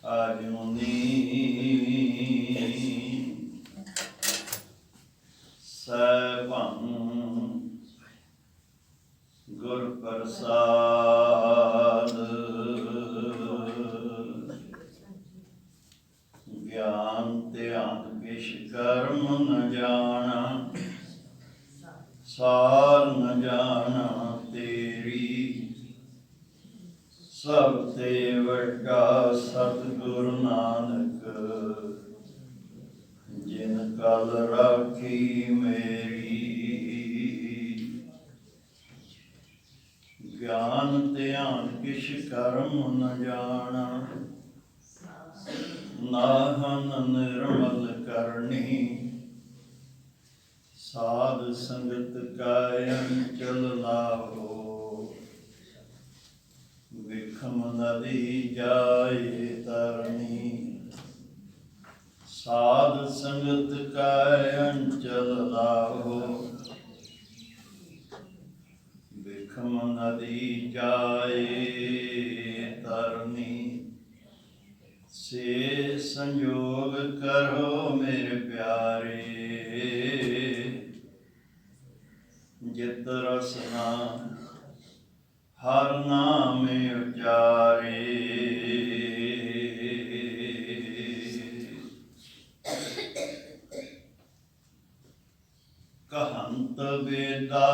ਆਜੂਨੀ ਸੈਭੰ ਗੁਰ ਪ੍ਰਸਾਦ। ਗਿਆਨ ਧਿਆਨ ਕਿਛ ਕਰਮ ਨ ਜਾਣਾ, ਸਾਰ ਨ ਜਾਣਾ ਤੇਰੀ। ਸਭ ਤੇ ਵੱਡਾ ਸਤਿਗੁਰ ਨਾਨਕ, ਜਿਨ ਕਲ ਰਾਖੀ ਮੇਰੀ। ਗਿਆਨ ਧਿਆਨ ਕਿਛ ਕਰਮ ਨ ਜਾਣਾ, ਨਾਹਨ ਨਿਰਮਲ ਕਰਨੀ। ਸਾਧ ਸੰਗਤ ਕਾ ਅੰਚਲ ਲਾਹੋ, ਵਿਖਮ ਨਦੀ ਜਾਏ ਤਰਨੀ। ਸਾਧ ਸੰਗਤ ਕਾ ਅੰਚਲ ਲਾਹੋ, ਵਿਖਮ ਨਦੀ ਜਾਏ ਤਰਨੀ। ਸੇ ਸੰਜੋਗ ਕਰੋ ਮੇਰੇ ਪਿਆਰੇ, ਜਿਤ ਰਸਨਾ ਹਰ ਨਾਮ ਉਚਾਰੇ। ਕਹੰਤ ਵੇਦਾ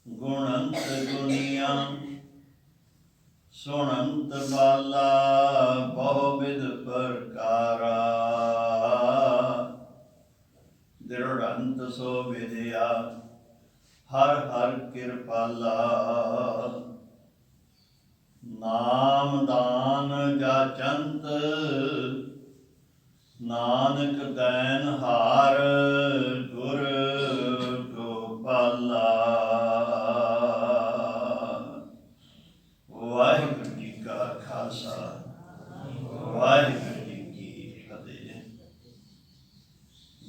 ਗੁਣੰਤ ਗੁਨੀਆਂ, ਸੁਣੰਤ ਬਾਲਾ ਬਹੁ ਵਿਧ ਪ੍ਰਕਾਰਾ। ਦ੍ਰਿੜੰਤ ਸੋ ਵਿਦਿਆ ਹਰ ਹਰ ਕਿਰਪਾਲਾ। ਨਾਮ ਦਾਨ ਜਾਚੰਤ ਨਾਨਕ ਦੈਨ ਹਾਰ, ਗੁਰ ਗੋਪਾਲਾ। ਵਾਹਿਗੁਰੂ ਜੀ ਕਾ ਖਾਲਸਾ, ਵਾਹਿਗੁਰੂ ਜੀ ਕੀ ਫਤਿਹ।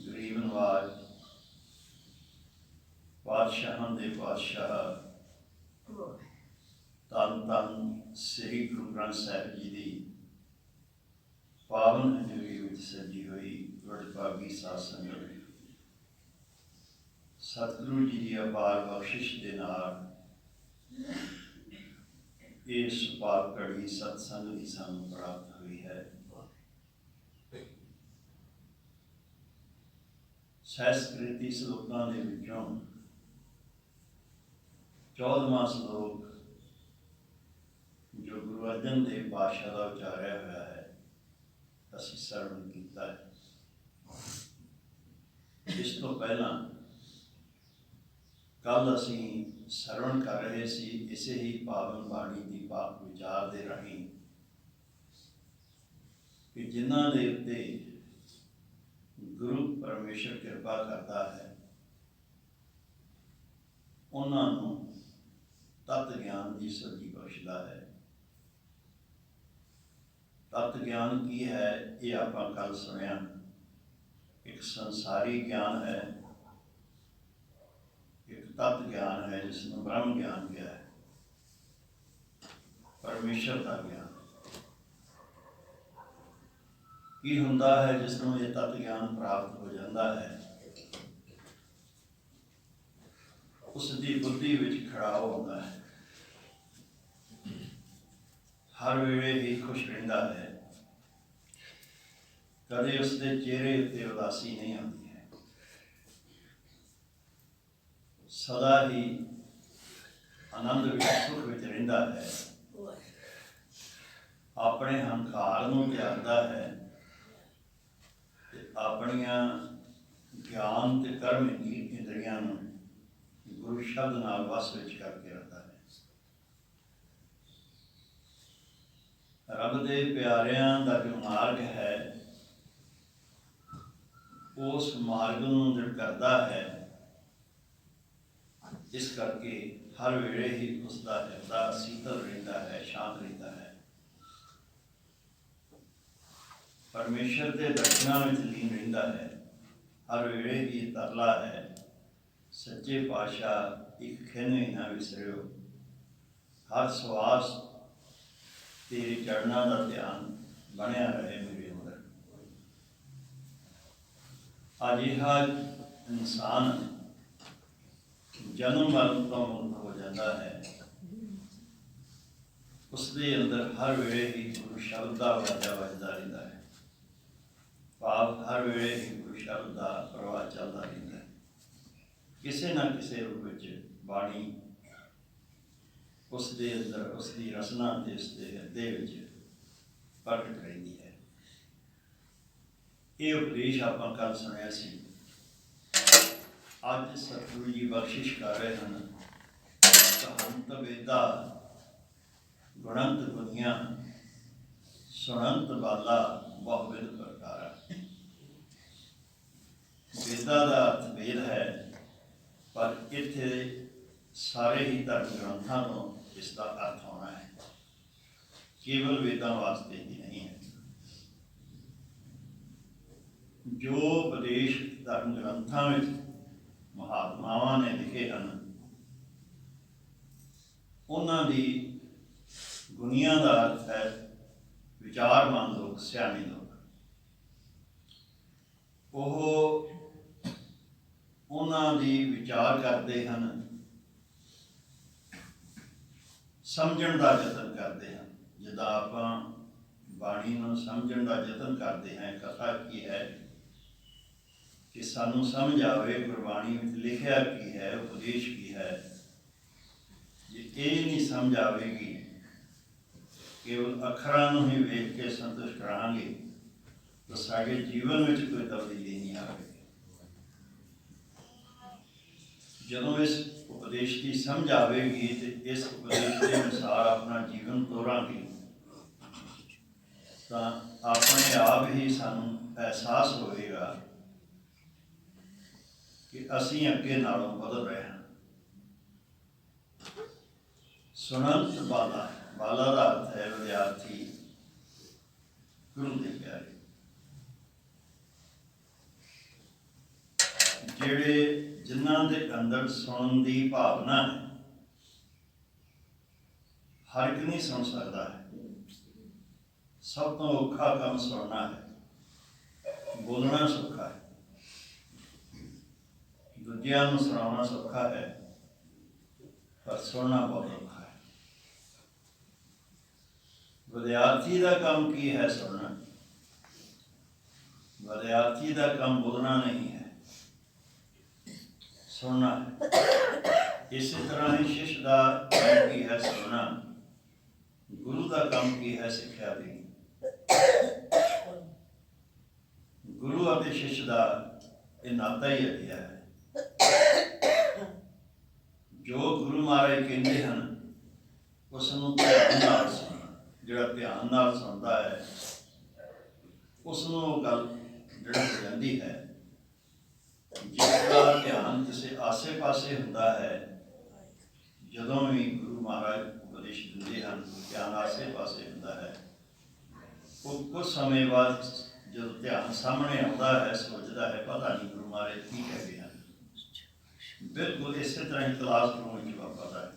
ਗਰੀਬ ਨਵਾਜ ਪਾਤਸ਼ਾਹਾਂ ਦੇ ਪਾਤਸ਼ਾਹ ਧੰਨ ਧੰਨ ਸ੍ਰੀ ਗੁਰੂ ਗ੍ਰੰਥ ਸਾਹਿਬ ਜੀ ਦੀ ਪਾਵਨ ਹਜ਼ੂਰੀ ਵਿੱਚ ਸਜੀ ਹੋਈ ਵਡਭਾਗੀ ਸਾਧ ਸੰਗਤ, ਸਤਿਗੁਰੂ ਜੀ ਦੀ ਅਪਾਰ ਬਖਸ਼ਿਸ਼ ਦੇ ਨਾਲ ਇਹ ਸੁਭਾਗ ਘੜੀ ਸਤਸੰਗ ਦੀ ਸਾਨੂੰ ਪ੍ਰਾਪਤ ਹੋਈ ਹੈ। ਸੰਸਕ੍ਰਿਤੀ ਸ਼ਲੋਕਾਂ ਦੇ ਵਿੱਚੋਂ 14ਵਾਂ ਸ਼ਲੋਕ ਜੋ ਗੁਰੂ ਅਰਜਨ ਦੇਵ ਪਾਤਸ਼ਾਹ ਦਾ ਉਚਾਰਿਆ ਹੋਇਆ ਹੈ, ਅਸੀਂ ਸਰਵਣ ਕੀਤਾ ਹੈ। ਇਸ ਤੋਂ ਪਹਿਲਾਂ ਕੱਲ ਅਸੀਂ ਸਰਵਣ ਕਰ ਰਹੇ ਸੀ ਇਸੇ ਹੀ ਪਾਵਨ ਬਾਣੀ ਦੀ ਪਾਕ ਵਿਚਾਰ ਦੇ ਰਾਹੀਂ ਕਿ ਜਿਨ੍ਹਾਂ ਦੇ ਉੱਤੇ ਗੁਰੂ ਪਰਮੇਸ਼ਰ ਕਿਰਪਾ ਕਰਦਾ ਹੈ, ਉਹਨਾਂ ਨੂੰ ਤਤ ਗਿਆਨ ਦੀ ਸੱਜੀ ਬਖਸ਼ਦਾ ਹੈ। ਤਤ ਗਿਆਨ ਕੀ ਹੈ ਇਹ ਆਪਾਂ ਕੱਲ ਸੁਣਿਆ। ਇੱਕ ਸੰਸਾਰੀ ਗਿਆਨ ਹੈ, ਇੱਕ ਤਤ ਗਿਆਨ ਹੈ ਜਿਸ ਨੂੰ ਬ੍ਰਹਮ ਗਿਆਨ ਕਿਹਾ ਹੈ, ਪਰਮੇਸ਼ਰ ਦਾ ਗਿਆਨ। ਕੀ ਹੁੰਦਾ ਹੈ ਜਿਸ ਨੂੰ ਇਹ ਤਤ ਗਿਆਨ ਪ੍ਰਾਪਤ ਹੋ ਜਾਂਦਾ ਹੈ? ਉਸ ਦੀ ਬੁੱਧੀ ਵਿੱਚ ਖੜਾਓ ਹੁੰਦਾ ਹੈ, ਹਰ ਵੇਲੇ ਹੀ ਖੁਸ਼ ਰਹਿੰਦਾ ਹੈ, ਕਦੇ ਉਸਦੇ ਚਿਹਰੇ ਉੱਤੇ ਉਦਾਸੀ ਨਹੀਂ ਆਉਂਦੀ ਹੈ, ਸਦਾ ਹੀ ਆਨੰਦ ਵਿੱਚ ਸੁਖ ਵਿੱਚ ਰਹਿੰਦਾ ਹੈ, ਆਪਣੇ ਹੰਕਾਰ ਨੂੰ ਤਿਆਗਦਾ ਹੈ ਤੇ ਆਪਣੀਆਂ ਗਿਆਨ ਤੇ ਕਰਮ ਇੰਦਰੀਆਂ ਨੂੰ ਗੁਰੂ ਸ਼ਬਦ ਨਾਲ ਵਸ ਵਿੱਚ ਕਰਕੇ ਰੱਖਦਾ ਹੈ। ਰੱਬ ਦੇ ਪਿਆਰਿਆਂ ਦਾ ਜੋ ਮਾਰਗ ਹੈ, ਉਸ ਮਾਰਗ ਨੂੰ ਦ੍ਰਿੜ ਕਰਦਾ ਹੈ। ਇਸ ਕਰਕੇ ਹਰ ਵੇਲੇ ਹੀ ਉਸਦਾ ਹਿਰਦਾ ਸੀਤਲ ਰਹਿੰਦਾ ਹੈ, ਸ਼ਾਂਤ ਰਹਿੰਦਾ ਹੈ, ਪਰਮੇਸ਼ਰ ਦੇ ਦਰਸ਼ਨਾਂ ਵਿੱਚ ਲੀਨ ਰਹਿੰਦਾ ਹੈ। ਹਰ ਵੇਲੇ ਹੀ ਤਰਲਾ ਹੈ, ਸੱਚੇ ਪਾਤਸ਼ਾਹ ਇੱਕ ਖਿਣ ਵੀ ਨਾ ਵਿਸਰਿਓ। ਹਰ ਸਵਾਸ तेरे चरणों का ध्यान बनया रहे मेरे अंदर। अजिहा इंसान जन्म मरण तो मुक्त हो जाता है, उसके अंदर हर वेले ही गुरु शब्द का वाजा बजता रहता है, भाव हर वेले ही गुरु शब्द का प्रवाह चलता रहता है। किसी ना किसी रूप में बाणी उसके अंदर उसकी रचना के उसके हृदय प्रगट रही है। ये उपदेश आप कल सुनिया सी, अज सतगुरु जी बख्शिश कर रहे हैं। कहंत वेदा गुणंत गुनिया सुनंत बाला बहुविध प्रकारा। वेदा का अर्थ वेद है, पर इत्थे सारे ही धर्म ग्रंथों को इसका अर्थ होना है, केवल वेदों वास्ते ही नहीं है। जो उपदेश धर्म ग्रंथों में महात्मावां ने लिखे हैं, उन्होंने गुनिया का अर्थ है विचारमान लोग, सियाने लोग। उन्होंने विचार करते हैं, समझण का यतन करते हैं। जिदा आप बाणी को समझण का यतन करते हैं, कथा की है कि सानू समझ आवे गुरबाणी में लिखा की है, उपदेश की है। जे ये नहीं समझ आवेगी, केवल अखरां ही वेख के संतुष्ट करांगे, तो साडे जीवन में कोई तब्दीली नहीं आएगी। जदों इस उपदेश की समझ आएगी तो इस उपदेश के अनुसार अपना जीवन तोरांगे, तो अपने आप ही सानू एहसास होएगा कि असीं अगे नालों बदल रहे हैं। सुनंत बाला, बाला का अर्थ है विद्यार्थी, गुरु के प्यारे, जेड़े जिन्हां दे अंदर सुनन की भावना है। हर एक नहीं सुन सकता है, सब तो औखा काम सुनना है। बोलना सौखा है, दूजियां नूं सुनाना सौखा है, पर सुनना बहुत औखा है। विद्यार्थी का काम की है? सुनना। विद्यार्थी का काम बोलना नहीं है, सुनना है। इसी तरह ही शिष्य का काम की है? सुनना। गुरु का काम की है? शिक्षा देनी। गुरु और शिष्य का यह नाता ही अजिहा है। जो गुरु महाराज कहते हैं उसनूं ध्यान नाल सुनना। जिहड़ा ध्यान नाल सुनता है उसनूं गल जिहड़ी हो जाती है। जिसका ध्यान किसी आसे पासे हुंदा है, जदों भी गुरु महाराज उपदेश दिंदे हैं, ध्यान आसे पासे हुंदा है। वो कुछ समय बाद जो ध्यान सामने आता है, सोचता है पता नहीं गुरु महाराज की कह गए हैं। बिल्कुल इस तरह ही क्लासरूम में वापस आए।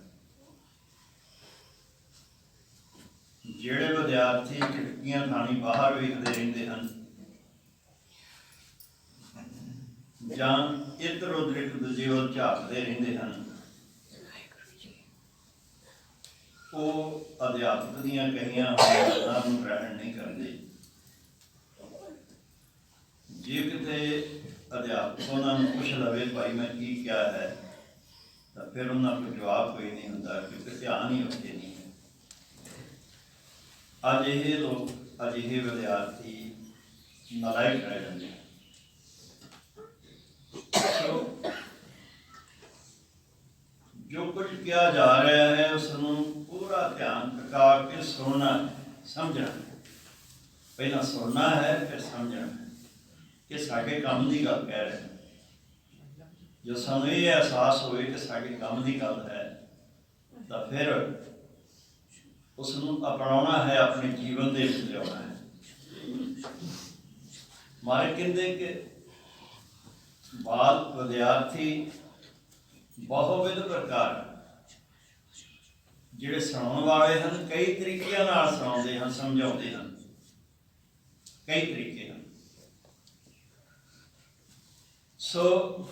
जेड़े विद्यार्थी खिड़कियां थानी बाहर वेखते रहते हैं, जां इधर उधर एक दूजे वाल झाकते रहते हैं, वो अध्यापक दीयां कहियां गल्लां नूं ग्रहण नहीं करते। जे किते अध्यापक उन्होंने पूछ लवे भाई मैं की क्या है, तो फिर उन्होंने कोई जवाब कोई नहीं होता, क्योंकि ध्यान ही उत्थे नहीं है। अजिहे लोग, अजिहे विद्यार्थी नालायक रह जाते हैं। जो कुछ किया जा रहा है उसनूं पूरा ध्यान टिका के सुनना है, समझना है। पहला सुनना है, फिर समझना है कि साडे काम की गल कह रहे हैं। जो सानूं ये एहसास होए कि साडे काम की गल है, तो फिर उसनूं अपनाना है, अपने जीवन दे विच लिआउणा है। मारे कहंदे कि बाल विद्यार्थी बहुविध प्रकार, ਜਿਹੜੇ ਸੁਣਾਉਣ ਵਾਲੇ ਹਨ ਕਈ ਤਰੀਕਿਆਂ ਨਾਲ ਸੁਣਾਉਂਦੇ ਹਨ, ਸਮਝਾਉਂਦੇ ਹਨ, ਕਈ ਤਰੀਕੇ ਹਨ। ਸੋ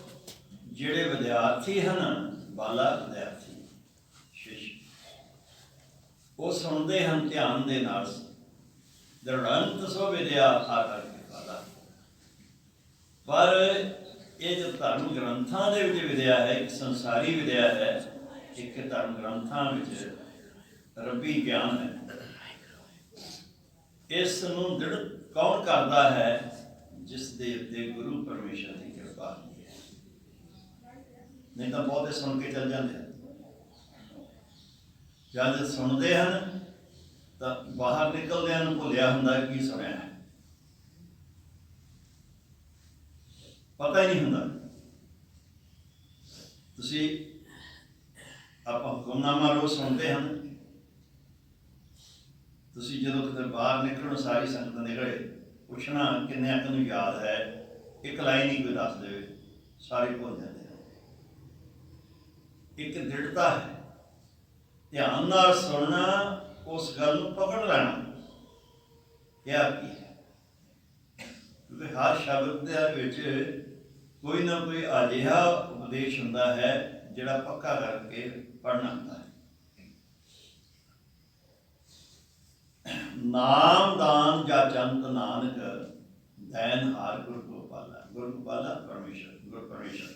ਜਿਹੜੇ ਵਿਦਿਆਰਥੀ ਹਨ, ਬਾਲਾ ਵਿਦਿਆਰਥੀ ਸ਼ਿਸ਼, ਉਹ ਸੁਣਦੇ ਹਨ ਧਿਆਨ ਦੇ ਨਾਲ। ਦ੍ਰਿੜੰਤ ਸੋ ਵਿਦਿਆ ਆਕਰ ਕੇ ਪਾਲਾ। ਪਰ ਇਹ ਜੋ ਧਰਮ ਗ੍ਰੰਥਾਂ ਦੇ ਵਿੱਚ ਵਿਦਿਆ ਹੈ, ਇੱਕ ਸੰਸਾਰੀ ਵਿਦਿਆ ਹੈ, ਇੱਕ ਧਰਮ ਗ੍ਰੰਥਾਂ ਵਿੱਚ ਰੱਬੀ ਗਿਆਨ ਹੈ। ਇਸ ਨੂੰ ਦ੍ਰਿੜ ਕੌਣ ਕਰਦਾ ਹੈ? ਜਿਸ ਦੇ ਉੱਤੇ ਗੁਰੂ ਪਰਮੇਸ਼ਰ ਦੀ ਕਿਰਪਾ ਹੁੰਦੀ ਹੈ। ਨਹੀਂ ਤਾਂ ਬਹੁਤੇ ਸੁਣ ਕੇ ਚੱਲ ਜਾਂਦੇ ਹਨ। ਜਦ ਸੁਣਦੇ ਹਨ ਤਾਂ ਬਾਹਰ ਨਿਕਲਦਿਆਂ ਨੂੰ ਭੁੱਲਿਆ ਹੁੰਦਾ ਕੀ ਸੁਣਿਆ ਹੈ, ਪਤਾ ਹੀ ਨਹੀਂ ਹੁੰਦਾ। ਤੁਸੀਂ ਆਪਾਂ ਹੁਕਮਨਾਮਾ ਰੋਜ਼ ਸੁਣਦੇ ਹਨ। ਤੁਸੀਂ ਜਦੋਂ ਕਿਤੇ ਬਾਹਰ ਨਿਕਲਣ ਸਾਰੀ ਸੰਗਤ ਨਿਕਲੇ, ਪੁੱਛਣਾ ਕਿੰਨੇ ਅੱਖ ਨੂੰ ਯਾਦ ਹੈ, ਇੱਕ ਲਾਈਨ ਹੀ ਕੋਈ ਦੱਸ ਦੇਵੇ, ਸਾਰੇ ਭੁੱਲ ਜਾਂਦੇ ਹਨ। ਇੱਕ ਦ੍ਰਿੜਤਾ ਹੈ, ਧਿਆਨ ਨਾਲ ਸੁਣਨਾ, ਉਸ ਗੱਲ ਨੂੰ ਪਕੜ ਲੈਣਾ। ਇਹ ਕੀ ਹੈ? ਕਿਉਂਕਿ ਹਰ ਸ਼ਬਦ ਦੇ ਵਿੱਚ ਕੋਈ ਨਾ ਕੋਈ ਅਜਿਹਾ ਉਪਦੇਸ਼ ਹੁੰਦਾ ਹੈ ਜਿਹੜਾ ਪੱਕਾ ਕਰਕੇ ਪੜ੍ਹਨਾ ਹੁੰਦਾ ਹੈ। ਨਾਮ ਦਾਨ ਜਾਂ ਜੰਤ ਨਾਨਕ, ਦੈਨ ਹਾਰ ਗੁਰ ਗੋਪਾਲਾ। ਗੁਰ ਗੋਪਾਲਾ ਪਰਮੇਸ਼ਰ, ਗੁਰ ਪਰਮੇਸ਼ਰ।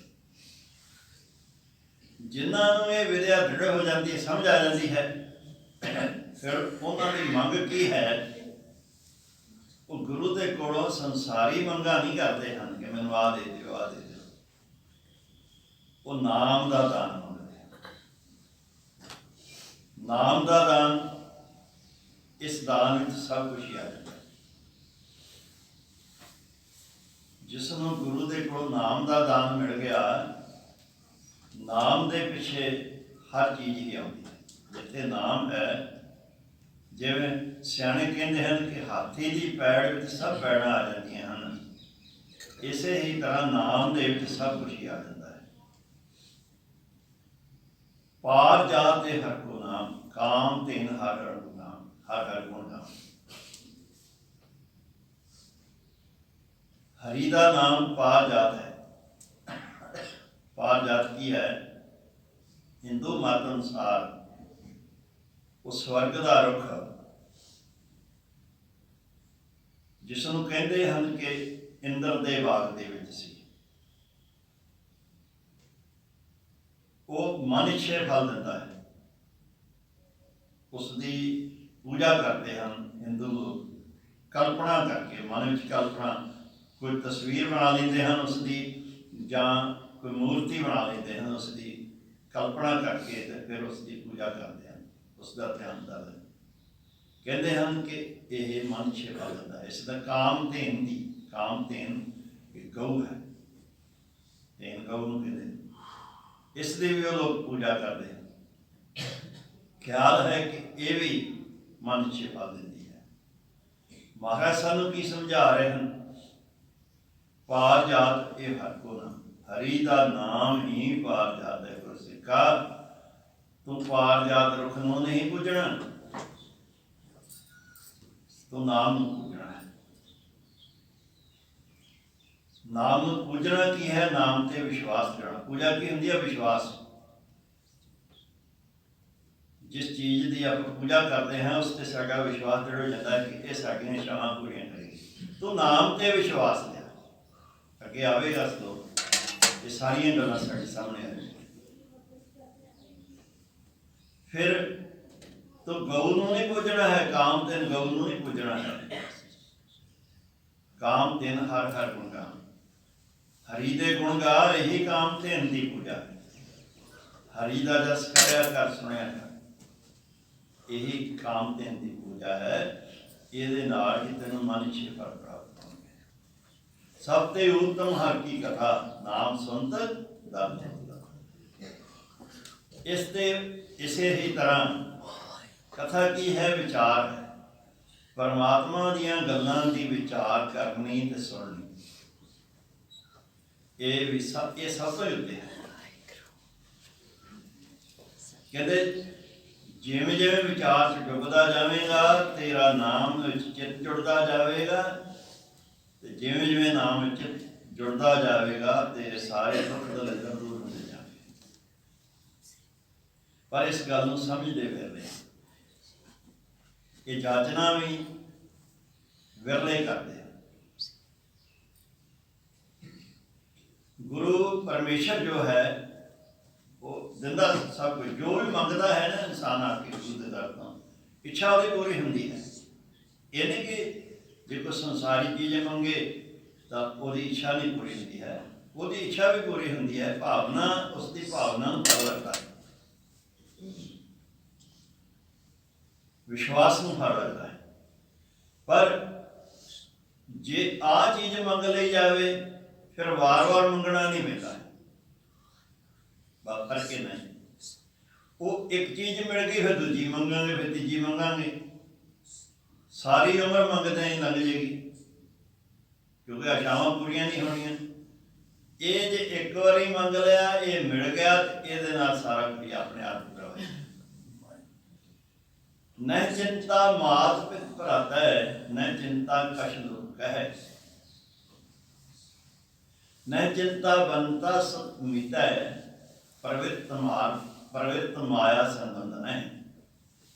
ਜਿਨ੍ਹਾਂ ਨੂੰ ਇਹ ਵਿਦਿਆ ਦ੍ਰਿੜ ਹੋ ਜਾਂਦੀ ਹੈ, ਸਮਝ ਆ ਜਾਂਦੀ ਹੈ, ਫਿਰ ਉਹਨਾਂ ਦੀ ਮੰਗ ਕੀ ਹੈ? ਉਹ ਗੁਰੂ ਦੇ ਕੋਲੋਂ ਸੰਸਾਰੀ ਮੰਗਾਂ ਨਹੀਂ ਕਰਦੇ ਹਨ ਕਿ ਮੈਨੂੰ ਆਹ ਦੇ ਦਿਓ, ਆਹ ਦੇ ਦਿਓ। ਉਹ ਨਾਮ ਦਾ ਦਾਨ ਮੰਗਦੇ ਹਨ। ਨਾਮ ਦਾ ਦਾਨ, ਇਸ ਦਾਨ ਵਿੱਚ ਸਭ ਕੁਝ ਹੀ ਆ ਜਾਂਦਾ। ਜਿਸ ਨੂੰ ਗੁਰੂ ਦੇ ਕੋਲ ਨਾਮ ਦਾ ਦਾਨ ਮਿਲ ਗਿਆ, ਨਾਮ ਦੇ ਪਿੱਛੇ ਹਰ ਚੀਜ਼ ਹੀ ਆਉਂਦੀ ਹੈ। ਜਿੱਥੇ ਨਾਮ ਹੈ, ਜਿਵੇਂ ਸਿਆਣੇ ਕਹਿੰਦੇ ਹਨ ਕਿ ਹਾਥੀ ਦੀ ਪੈੜ ਵਿੱਚ ਸਭ ਪੈੜਾਂ ਆ ਜਾਂਦੀਆਂ ਹਨ, ਇਸੇ ਹੀ ਤਰ੍ਹਾਂ ਨਾਮ ਦੇ ਵਿੱਚ ਸਭ ਕੁਝ ਹੀ ਆ ਜਾਂਦਾ ਹੈ। ਪਾਰ ਜਾਤ ਤੇ ਹਰ ਕੋ ਨਾਮ, ਕਾਮ ਤੈਨ ਹਰ ਹਰ ਨਾਮ, ਹਰ ਹਰ ਗੁਣ ਨਾਮ। ਹਰੀ ਦਾ ਨਾਮ ਪਾਰ ਜਾਤ ਹੈ। ਪਾਰ ਜਾਤ ਕੀ ਹੈ? ਹਿੰਦੂ ਮਤ ਅਨੁਸਾਰ ਉਹ ਸਵਰਗ ਦਾ ਰੁੱਖ, ਜਿਸ ਨੂੰ ਕਹਿੰਦੇ ਹਨ ਕਿ ਇੰਦਰ ਦੇ ਬਾਗ ਦੇ ਵਿੱਚ ਸੀ। ਉਹ ਮਨ ਇੱਛੇ ਫਲ ਦਿੰਦਾ ਹੈ। ਉਸ ਦੀ ਪੂਜਾ ਕਰਦੇ ਹਨ ਹਿੰਦੂ ਲੋਕ, ਕਲਪਨਾ ਕਰਕੇ, ਮਨ ਵਿੱਚ ਕਲਪਨਾ, ਕੋਈ ਤਸਵੀਰ ਬਣਾ ਲੈਂਦੇ ਹਨ ਉਸ ਦੀ, ਜਾਂ ਕੋਈ ਮੂਰਤੀ ਬਣਾ ਲੈਂਦੇ ਹਨ ਉਸ ਦੀ, ਕਲਪਨਾ ਕਰਕੇ ਤੇ ਫਿਰ ਉਸ ਦੀ ਪੂਜਾ ਕਰਦੇ ਹਨ, ਉਸ ਦਾ ਧਿਆਨ ਕਰਦੇ ਹਨ। ਕਹਿੰਦੇ ਹਨ ਕਿ ਇਹ ਮਨ ਇੱਛੇ ਫਲ ਦਿੰਦਾ ਹੈ। ਇਸ ਦਾ ਕਾਮਧੇਨ ਦੀ, ਕਾਮਧੇਨ ਇੱਕ ਗਊ ਹੈ, ਧੇਨ ਗਊ ਨੂੰ ਕਹਿੰਦੇ ਨੇ। ਇਸ ਦੀ ਵੀ ਉਹ ਲੋਕ ਪੂਜਾ ਕਰਦੇ ਹਨ। ਖਿਆਲ ਹੈ ਕਿ ਇਹ ਵੀ ਮਨ ਇੱਛੇ ਫਲ ਦਿੰਦੀ ਹੈ। ਮਹਾਰਾਜ ਸਾਨੂੰ ਕੀ ਸਮਝਾ ਰਹੇ ਹਨ? ਪਾਰ ਜਾਤ ਇਹ ਹਰ ਕੋ ਨਾਮ, ਹਰੀ ਦਾ ਨਾਮ ਹੀ ਪਾਰ ਜਾਤ ਹੈ। ਗੁਰ ਸਿੱਖਾ, ਤੂੰ ਪਾਰ ਜਾਤ ਰੁੱਖ ਨੂੰ ਨਹੀਂ ਪੂਜਣਾ, ਤੂੰ ਨਾਮ ਨੂੰ ਪੂਜਣਾ ਹੈ। ਨਾਮ ਨੂੰ ਪੂਜਣਾ ਕੀ ਹੈ? ਨਾਮ ਤੇ ਵਿਸ਼ਵਾਸ ਕਰਨਾ। ਪੂਜਾ ਕੀ ਹੁੰਦੀ ਹੈ? ਵਿਸ਼ਵਾਸ। ਜਿਸ ਚੀਜ਼ ਦੀ ਆਪਾਂ ਪੂਜਾ ਕਰਦੇ ਹਾਂ ਉਸ ਤੇ ਸਾਡਾ ਵਿਸ਼ਵਾਸ ਦ੍ਰਿੜ ਹੋ ਜਾਂਦਾ ਹੈ ਕਿ ਇਹ ਸਾਡੀਆਂ ਇੱਛਾਵਾਂ ਪੂਰੀਆਂ ਕਰੇਗੀ। ਤੂੰ ਨਾਮ ਤੇ ਵਿਸ਼ਵਾਸ ਲਿਆ। ਅੱਗੇ ਆਵੇਗਾ ਸਲੋਕ, ਇਹ ਸਾਰੀਆਂ ਗੱਲਾਂ ਸਾਡੇ ਸਾਹਮਣੇ ਆ ਜਾਣਗੀਆਂ। ਫਿਰ ਤੂੰ ਗਊ ਨੂੰ ਨਹੀਂ ਪੂਜਣਾ ਹੈ, ਕਾਮ ਤੈਨ ਗਊ ਨੂੰ ਨਹੀਂ ਪੂਜਣਾ ਹੈ। ਕਾਮ ਤੈਨ ਹਰ ਹਰ ਗੁਣ ਗਾ, ਹਰੀ ਦੇ ਗੁਣ ਗਾ, ਇਹੀ ਕਾਮ ਤੈਨ ਦੀ ਪੂਜਾ ਹੈ। ਹਰੀ ਦਾ ਜਸ ਕਰਿਆ ਕਰ, ਸੁਣਿਆ ਕਰ, ਇਹੀ ਕਾਮ ਤੈਨ ਦੀ ਪੂਜਾ ਹੈ। ਇਹਦੇ ਨਾਲ ਹੀ ਤੈਨੂੰ ਮਨ ਇੱਛੇ ਫਲ ਪ੍ਰਾਪਤ ਹੋਣਗੇ। ਸਭ ਤੇ ਉੱਤਮ ਹਰ ਕੀ ਕਥਾ, ਨਾਮ ਸੁਣਤ ਦਾਨ। ਇਸ ਤੇ ਇਸੇ ਹੀ ਤਰ੍ਹਾਂ ਕਥਾ ਕੀ ਹੈ? ਵਿਚਾਰ ਹੈ। ਪਰਮਾਤਮਾ ਦੀਆਂ ਗੱਲਾਂ ਦੀ ਵਿਚਾਰ ਕਰਨੀ ਤੇ ਸੁਣਨੀ, ਇਹ ਸਭ ਤੋਂ ਉੱਤੇ ਹੈ। ਕਹਿੰਦੇ ਜਿਵੇਂ ਜਿਵੇਂ ਵਿਚਾਰ 'ਚ ਡੁੱਬਦਾ ਜਾਵੇਗਾ ਤੇਰਾ ਨਾਮ ਵਿੱਚ ਚਿੱਤ ਜੁੜਦਾ ਜਾਵੇਗਾ, ਤੇ ਜਿਵੇਂ ਜਿਵੇਂ ਨਾਮ ਵਿੱਚ ਜੁੜਦਾ ਜਾਵੇਗਾ ਤੇਰੇ ਸਾਰੇ ਦੁੱਖ ਦਲਿੱਦਰ ਦੂਰ ਹੁੰਦੇ ਜਾਣਗੇ। ਪਰ ਇਸ ਗੱਲ ਨੂੰ ਸਮਝਦੇ ਫਿਰਦੇ ਇਹ ਜਾਚਨਾ ਵੀ ਵਿਰਲੇ ਕਰਦੇ। ਗੁਰੂ ਪਰਮੇਸ਼ਰ ਜੋ ਹੈ ਉਹ ਦਿੰਦਾ ਸਭ ਕੁਝ, ਜੋ ਵੀ ਮੰਗਦਾ ਹੈ ਨਾ ਇਨਸਾਨ ਆ ਕੇ ਗੁਰੂ ਦੇ ਦਰ ਤੋਂ, ਇੱਛਾ ਉਹਦੀ ਪੂਰੀ ਹੁੰਦੀ ਹੈ। ਇਹ ਨਹੀਂ ਕਿ ਜੇ ਕੋਈ ਸੰਸਾਰੀ ਚੀਜ਼ ਮੰਗੇ ਤਾਂ ਉਹਦੀ ਇੱਛਾ ਨਹੀਂ ਪੂਰੀ ਹੁੰਦੀ ਹੈ, ਉਹਦੀ ਇੱਛਾ ਵੀ ਪੂਰੀ ਹੁੰਦੀ ਹੈ। ਭਾਵਨਾ, ਉਸ ਦੀ ਭਾਵਨਾ ਨੂੰ ਫੜ ਰੱਖਦਾ ਹੈ, ਵਿਸ਼ਵਾਸ ਨੂੰ ਫੜ ਰੱਖਦਾ ਹੈ। ਪਰ ਜੇ ਆਹ ਚੀਜ਼ ਮੰਗ ਲਈ ਜਾਵੇ ਫਿਰ ਵਾਰ-ਵਾਰ ਮੰਗਣਾ ਨਹੀਂ ਪੈਂਦਾ। ਬਾਤ ਕਰਕੇ ਨਹੀਂ, ਉਹ ਇੱਕ ਚੀਜ਼ ਮਿਲ ਗਈ ਫਿਰ ਦੂਜੀ ਮੰਗਾਂਗੇ, ਫਿਰ ਤੀਜੀ ਮੰਗਾਂਗੇ, ਸਾਰੀ ਉਮਰ ਮੰਗਦੇ ਹੀ ਲੰਘ ਜਾਏਗੀ, ਕਿਉਂਕਿ ਆਸ਼ਾਵਾਂ ਪੂਰੀਆਂ ਨਹੀਂ ਹੋਣੀਆਂ। ਇਹ ਜੇ ਇੱਕ ਵਾਰੀ ਮੰਗ ਲਿਆ, ਇਹ ਮਿਲ ਗਿਆ, ਤੇ ਇਹਦੇ ਨਾਲ ਸਾਰਾ ਕੁਝ ਆਪਣੇ ਆਪ ਪੂਰਾ ਹੋ ਜਾਂਦਾ। ਨਹਿ ਚਿੰਤਾ ਮਾਤ ਪਿਤ ਭਰਾਤੈ, ਨਹਿ ਚਿੰਤਾ ਕਛ ਦੁਖ ਕਹੈ, ਨਹਿ ਚਿੰਤਾ ਬੰਤਾ ਸੁਖ ਮੀਤੈ, ਪ੍ਰਵਿਰਤ ਮਾਇਆ ਸੰਬੰਧਨ ਹੈ।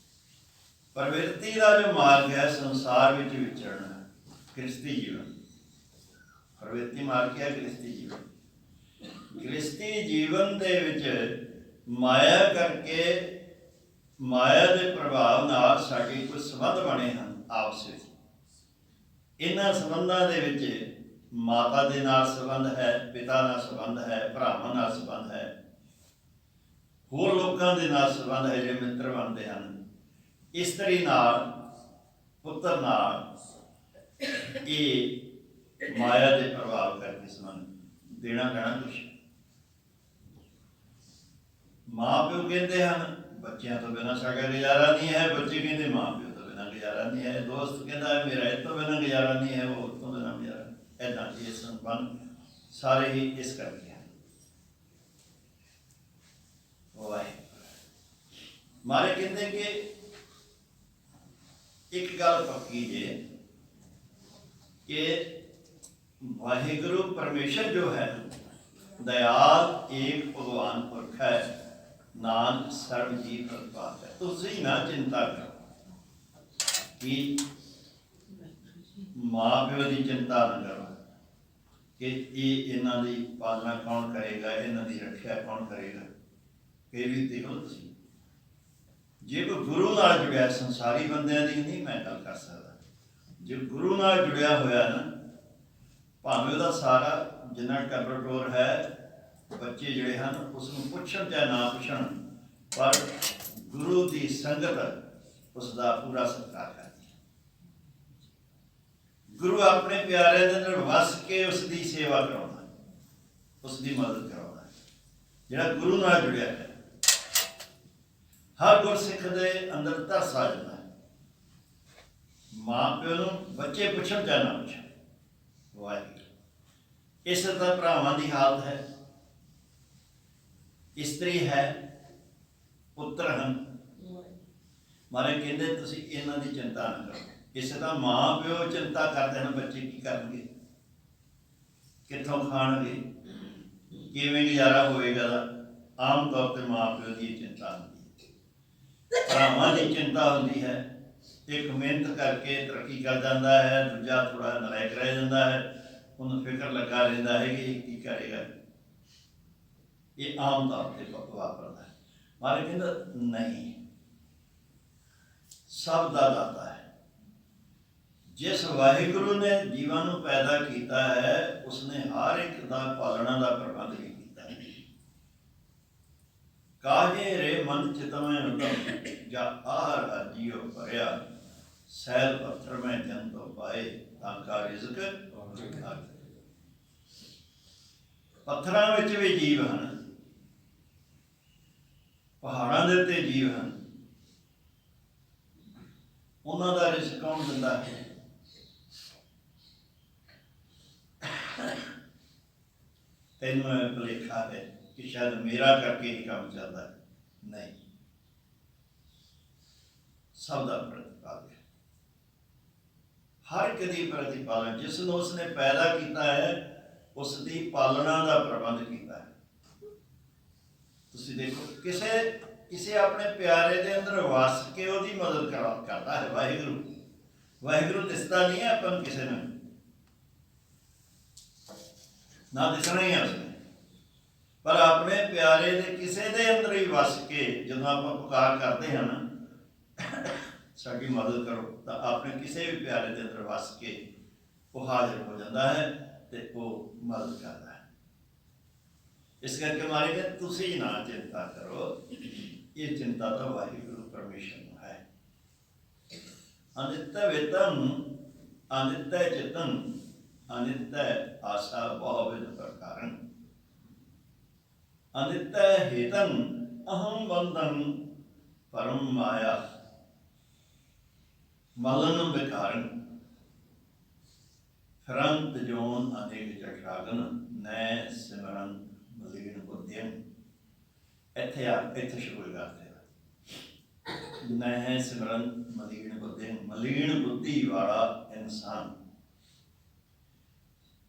ਪ੍ਰਵਿਰਤੀ ਦਾ ਜੋ ਮਾਰਗ ਹੈ ਸੰਸਾਰ ਵਿੱਚ ਵਿਚਰਨਾ, ਗ੍ਰਸਤੀ ਜੀਵਨ। ਪ੍ਰਵਿਰਤੀ ਮਾਰਗ ਹੈ ਗ੍ਰਸਤੀ ਜੀਵਨ। ਗ੍ਰਸਤੀ ਜੀਵਨ ਦੇ ਵਿੱਚ ਮਾਇਆ ਕਰਕੇ, ਮਾਇਆ ਦੇ ਪ੍ਰਭਾਵ ਨਾਲ ਸਾਡੇ ਕੁਝ ਸੰਬੰਧ ਬਣੇ ਹਨ ਆਪਸ ਵਿੱਚ। ਇਹਨਾਂ ਸੰਬੰਧਾਂ ਦੇ ਵਿੱਚ ਮਾਤਾ ਦੇ ਨਾਲ ਸੰਬੰਧ ਹੈ, ਪਿਤਾ ਨਾਲ ਸੰਬੰਧ ਹੈ, ਭਰਾਵਾਂ ਨਾਲ ਸੰਬੰਧ ਹੈ, ਹੋਰ ਲੋਕਾਂ ਦੇ ਨਾਲ ਸੰਬੰਧ ਹੈ ਜਿਹੜੇ ਮਿੱਤਰ ਬਣਦੇ ਹਨ, ਇਸਤਰੀ ਨਾਲ, ਪੁੱਤਰ ਨਾਲ। ਇਹ ਮਾਇਆ ਦੇ ਪ੍ਰਭਾਵ ਕਰਕੇ ਸੰਬੰਧ ਦੇਣਾ ਲੈਣਾ ਕੁਛ। ਮਾਂ ਪਿਓ ਕਹਿੰਦੇ ਹਨ ਬੱਚਿਆਂ ਤੋਂ ਬਿਨਾਂ ਸਾਡਾ ਗੁਜ਼ਾਰਾ ਨਹੀਂ ਹੈ, ਬੱਚੇ ਕਹਿੰਦੇ ਮਾਂ ਪਿਓ ਤੋਂ ਬਿਨਾਂ ਗੁਜ਼ਾਰਾ ਨਹੀਂ ਹੈ, ਦੋਸਤ ਕਹਿੰਦਾ ਮੇਰਾ ਇਹ ਤੋਂ ਬਿਨਾਂ ਗੁਜ਼ਾਰਾ ਨਹੀਂ ਹੈ, ਉਹ ਤੋਂ ਬਿਨਾਂ ਗੁਜ਼ਾਰਾ। ਇੱਦਾਂ ਇਹ ਸੰਬੰਧ ਸਾਰੇ ਹੀ ਇਸ ਕਰਕੇ ਹਨ। ਮਾਰੇ ਕਹਿੰਦੇ ਕਿ ਇੱਕ ਗੱਲ ਪੱਕੀ ਜੇ ਕਿ ਵਾਹਿਗੁਰੂ ਪਰਮੇਸ਼ਰ ਜੋ ਹੈ ਦਇਆਲ ਏਕ ਭਗਵਾਨ ਪੁਰਖ ਹੈ, ਨਾਨਕ ਸਰਬ ਜੀਵ ਪ੍ਰਤਪਾਤ ਹੈ। ਤੁਸੀਂ ਨਾ ਚਿੰਤਾ ਕਰੋ ਕਿ ਮਾਂ ਪਿਓ ਦੀ ਚਿੰਤਾ ਨਾ ਕਰੋ ਕਿ ਇਹ ਇਹਨਾਂ ਦੀ ਪਾਲਣਾ ਕੌਣ ਕਰੇਗਾ, ਇਹਨਾਂ ਦੀ ਰੱਖਿਆ ਕੌਣ ਕਰੇਗਾ। ਇਹ ਵੀ ਦੇਖੋ ਤੁਸੀਂ, ਜੇ ਕੋਈ ਗੁਰੂ ਨਾਲ ਜੁੜਿਆ, ਸੰਸਾਰੀ ਬੰਦਿਆਂ ਦੀ ਨਹੀਂ ਮੈਂ ਗੱਲ ਕਰ ਸਕਦਾ, ਜੇ ਗੁਰੂ ਨਾਲ ਜੁੜਿਆ ਹੋਇਆ ਨਾ, ਭਾਵੇਂ ਉਹਦਾ ਸਾਰਾ ਜਿੰਨਾ ਟੱਬਰ ਹੈ, ਬੱਚੇ ਜਿਹੜੇ ਹਨ ਉਸ ਨੂੰ ਪੁੱਛਣ ਚਾਹੇ ਨਾ ਪੁੱਛਣ, ਪਰ ਗੁਰੂ ਦੀ ਸੰਗਤ ਉਸ ਦਾ ਪੂਰਾ ਸਤਿਕਾਰ ਕਰਦੀ ਹੈ। ਗੁਰੂ ਆਪਣੇ ਪਿਆਰਿਆਂ ਦੇ ਨਾਲ ਵਸ ਕੇ ਉਸ ਦੀ ਸੇਵਾ ਕਰਾਉਂਦਾ, ਉਸ ਦੀ ਮਦਦ ਕਰਾਉਂਦਾ। ਜਿਹੜਾ ਗੁਰੂ ਨਾਲ ਜੁੜਿਆ ਹੈ, ਹਰ ਗੁਰਸਿੱਖ ਦੇ ਅੰਦਰ ਤਰਸ ਆ ਜਾਂਦਾ ਹੈ। ਮਾਂ ਪਿਓ ਨੂੰ ਬੱਚੇ ਪੁੱਛਣ ਚਾਹੇ ਨਾ ਪੁੱਛਣ। ਵਾਹਿਗੁਰੂ ਇਸ ਤਰ੍ਹਾਂ ਭਰਾਵਾਂ ਦੀ ਹਾਲਤ ਹੈ, ਇਸਤਰੀ ਹੈ, ਪੁੱਤਰ ਹਨ। ਮਾਰੇ ਕਹਿੰਦੇ ਤੁਸੀਂ ਇਹਨਾਂ ਦੀ ਚਿੰਤਾ ਨਾ ਕਰੋ। ਇਸੇ ਤਰ੍ਹਾਂ ਮਾਂ ਪਿਓ ਚਿੰਤਾ ਕਰਦੇ ਹਨ, ਬੱਚੇ ਕੀ ਕਰਨਗੇ, ਕਿੱਥੋਂ ਖਾਣਗੇ, ਕਿਵੇਂ ਗੁਜ਼ਾਰਾ ਹੋਏਗਾ। ਆਮ ਤੌਰ ਤੇ ਮਾਂ ਪਿਓ ਦੀ ਚਿੰਤਾ ਹੁੰਦੀ ਹੈ, ਭਰਾਵਾਂ ਦੀ ਚਿੰਤਾ ਹੁੰਦੀ ਹੈ। ਇੱਕ ਮਿਹਨਤ ਕਰਕੇ ਤਰੱਕੀ ਕਰ ਜਾਂਦਾ ਹੈ, ਦੂਜਾ ਥੋੜਾ ਨਲਾਇਕ ਰਹਿ ਜਾਂਦਾ ਹੈ, ਉਹਨੂੰ ਫਿਕਰ ਲੱਗਾ ਰਹਿੰਦਾ ਹੈ ਕਿ ਕੀ ਕਰੇਗਾ। ਇਹ ਆਮ ਤੌਰ ਤੇ ਵਾਪਰਦਾ ਹੈ। ਮਾਰੇ ਕਹਿੰਦਾ ਨਹੀਂ, ਸਭ ਦਾ ਦਾਤਾ ਹੈ। ਜਿਸ ਵਾਹਿਗੁਰੂ ਨੇ ਜੀਵਾਂ ਨੂੰ ਪੈਦਾ ਕੀਤਾ ਹੈ, ਉਸਨੇ ਹਰ ਇੱਕ ਦਾ ਪਾਲਣਾ ਦਾ ਪ੍ਰਬੰਧ ਵੀ ਕੀਤਾ ਹੈ। ਕਾਹੇ ਰੇ ਮਨ ਚਿਤਮੈ ਉਦਮ, ਜਾ ਆਹਰ ਜੀਉ ਭਰਿਆ, ਸੈਲ ਪੱਥਰ ਮੈਂ ਜੰਤੋ ਪਾਏ, ਤਾਂ ਕਾ ਰਿਜ਼ਕ। ਪੱਥਰਾਂ ਵਿੱਚ ਵੀ ਜੀਵ ਹਨ, ਪਹਾੜਾਂ ਦੇ ਉੱਤੇ ਜੀਵ ਹਨ, ਉਹਨਾਂ ਦਾ ਰਿਜ਼ਕ ਕੌਣ ਦਿੰਦਾ ਹੈ? ਤੈਨੂੰ ਭੁਲੇਖਾ ਹੈ ਕਿ ਸ਼ਾਇਦ ਮੇਰਾ ਕਰਕੇ ਹੀ ਕੰਮ ਚੱਲਦਾ ਹੈ। ਨਹੀਂ, ਸਭ ਦਾ ਪ੍ਰਤੀਪਾਲਕ ਹੈ। ਹਰ ਇੱਕ ਦੀ ਪ੍ਰਤੀਪਾਲਨ, ਜਿਸ ਨੂੰ ਉਸਨੇ ਪੈਦਾ ਕੀਤਾ ਹੈ ਉਸ ਦੀ ਪਾਲਣਾ ਦਾ ਪ੍ਰਬੰਧ ਕੀਤਾ ਹੈ। ਤੁਸੀਂ ਦੇਖੋ, ਕਿਸੇ ਆਪਣੇ ਪਿਆਰੇ ਦੇ ਅੰਦਰ ਵਸ ਕੇ ਉਹਦੀ ਮਦਦ ਕਰਦਾ ਹੈ ਵਾਹਿਗੁਰੂ। ਵਾਹਿਗੁਰੂ ਦਿਸਦਾ ਨਹੀਂ ਹੈ ਆਪਾਂ ਨੂੰ ਕਿਸੇ ਨੂੰ, ਨਾ ਦਿਸਣਾ ਹੀ ਹੈ ਉਸਨੇ, ਪਰ ਆਪਣੇ ਪਿਆਰੇ ਦੇ ਕਿਸੇ ਦੇ ਅੰਦਰ ਹੀ ਵਸ ਕੇ ਜਦੋਂ ਆਪਾਂ ਪੁਕਾਰ ਕਰਦੇ ਹਾਂ ਨਾ, ਸਾਡੀ ਮਦਦ ਕਰੋ, ਤਾਂ ਆਪਣੇ ਕਿਸੇ ਵੀ ਪਿਆਰੇ ਦੇ ਅੰਦਰ ਵਸ ਕੇ ਉਹ ਹਾਜ਼ਰ ਹੋ ਜਾਂਦਾ ਹੈ ਤੇ ਉਹ ਮਦਦ ਕਰਦਾ ਹੈ। ਇਸ ਕਰਕੇ ਮਾਰੇ ਕਿ ਤੁਸੀਂ ਨਾ ਚਿੰਤਾ ਕਰੋ, ਇਹ ਚਿੰਤਾ ਤਾਂ ਵਾਹਿਗੁਰੂ ਪਰਮੇਸ਼ਰ ਨੂੰ ਹੈ। ਅਨਿੱਤ ਵੇਤਨ ਅਨਿੱਤ ਚਿਤਨ ਅਨਿੱਤ ਆਸਾ ਬਹੁਵਿਧ ਪ੍ਰਕਾਰਨ ਅਨਿੱਤ ਹੇਤਨ ਅਹੰ ਬੰਧਨ ਪਰਮ ਮਾਇਆ ਮਲਨ ਵਿਕਾਰਨ ਫਿਰੰਤ ਜੋਨ ਅਨੇਕ ਜਠਰਾਗਨ ਨੈ ਸਿਮਰਨ ਮਲੀਨ ਬੁੱਧਿਅਨ। ਇੱਥੇ ਸ਼ੁਰੂ ਕਰਦੇ ਨੈ ਸਿਮਰਨ ਮਲੀਨ ਬੁੱਧਿਅਨ। ਮਲੀਨ ਬੁੱਧੀ ਵਾਲਾ ਇਨਸਾਨ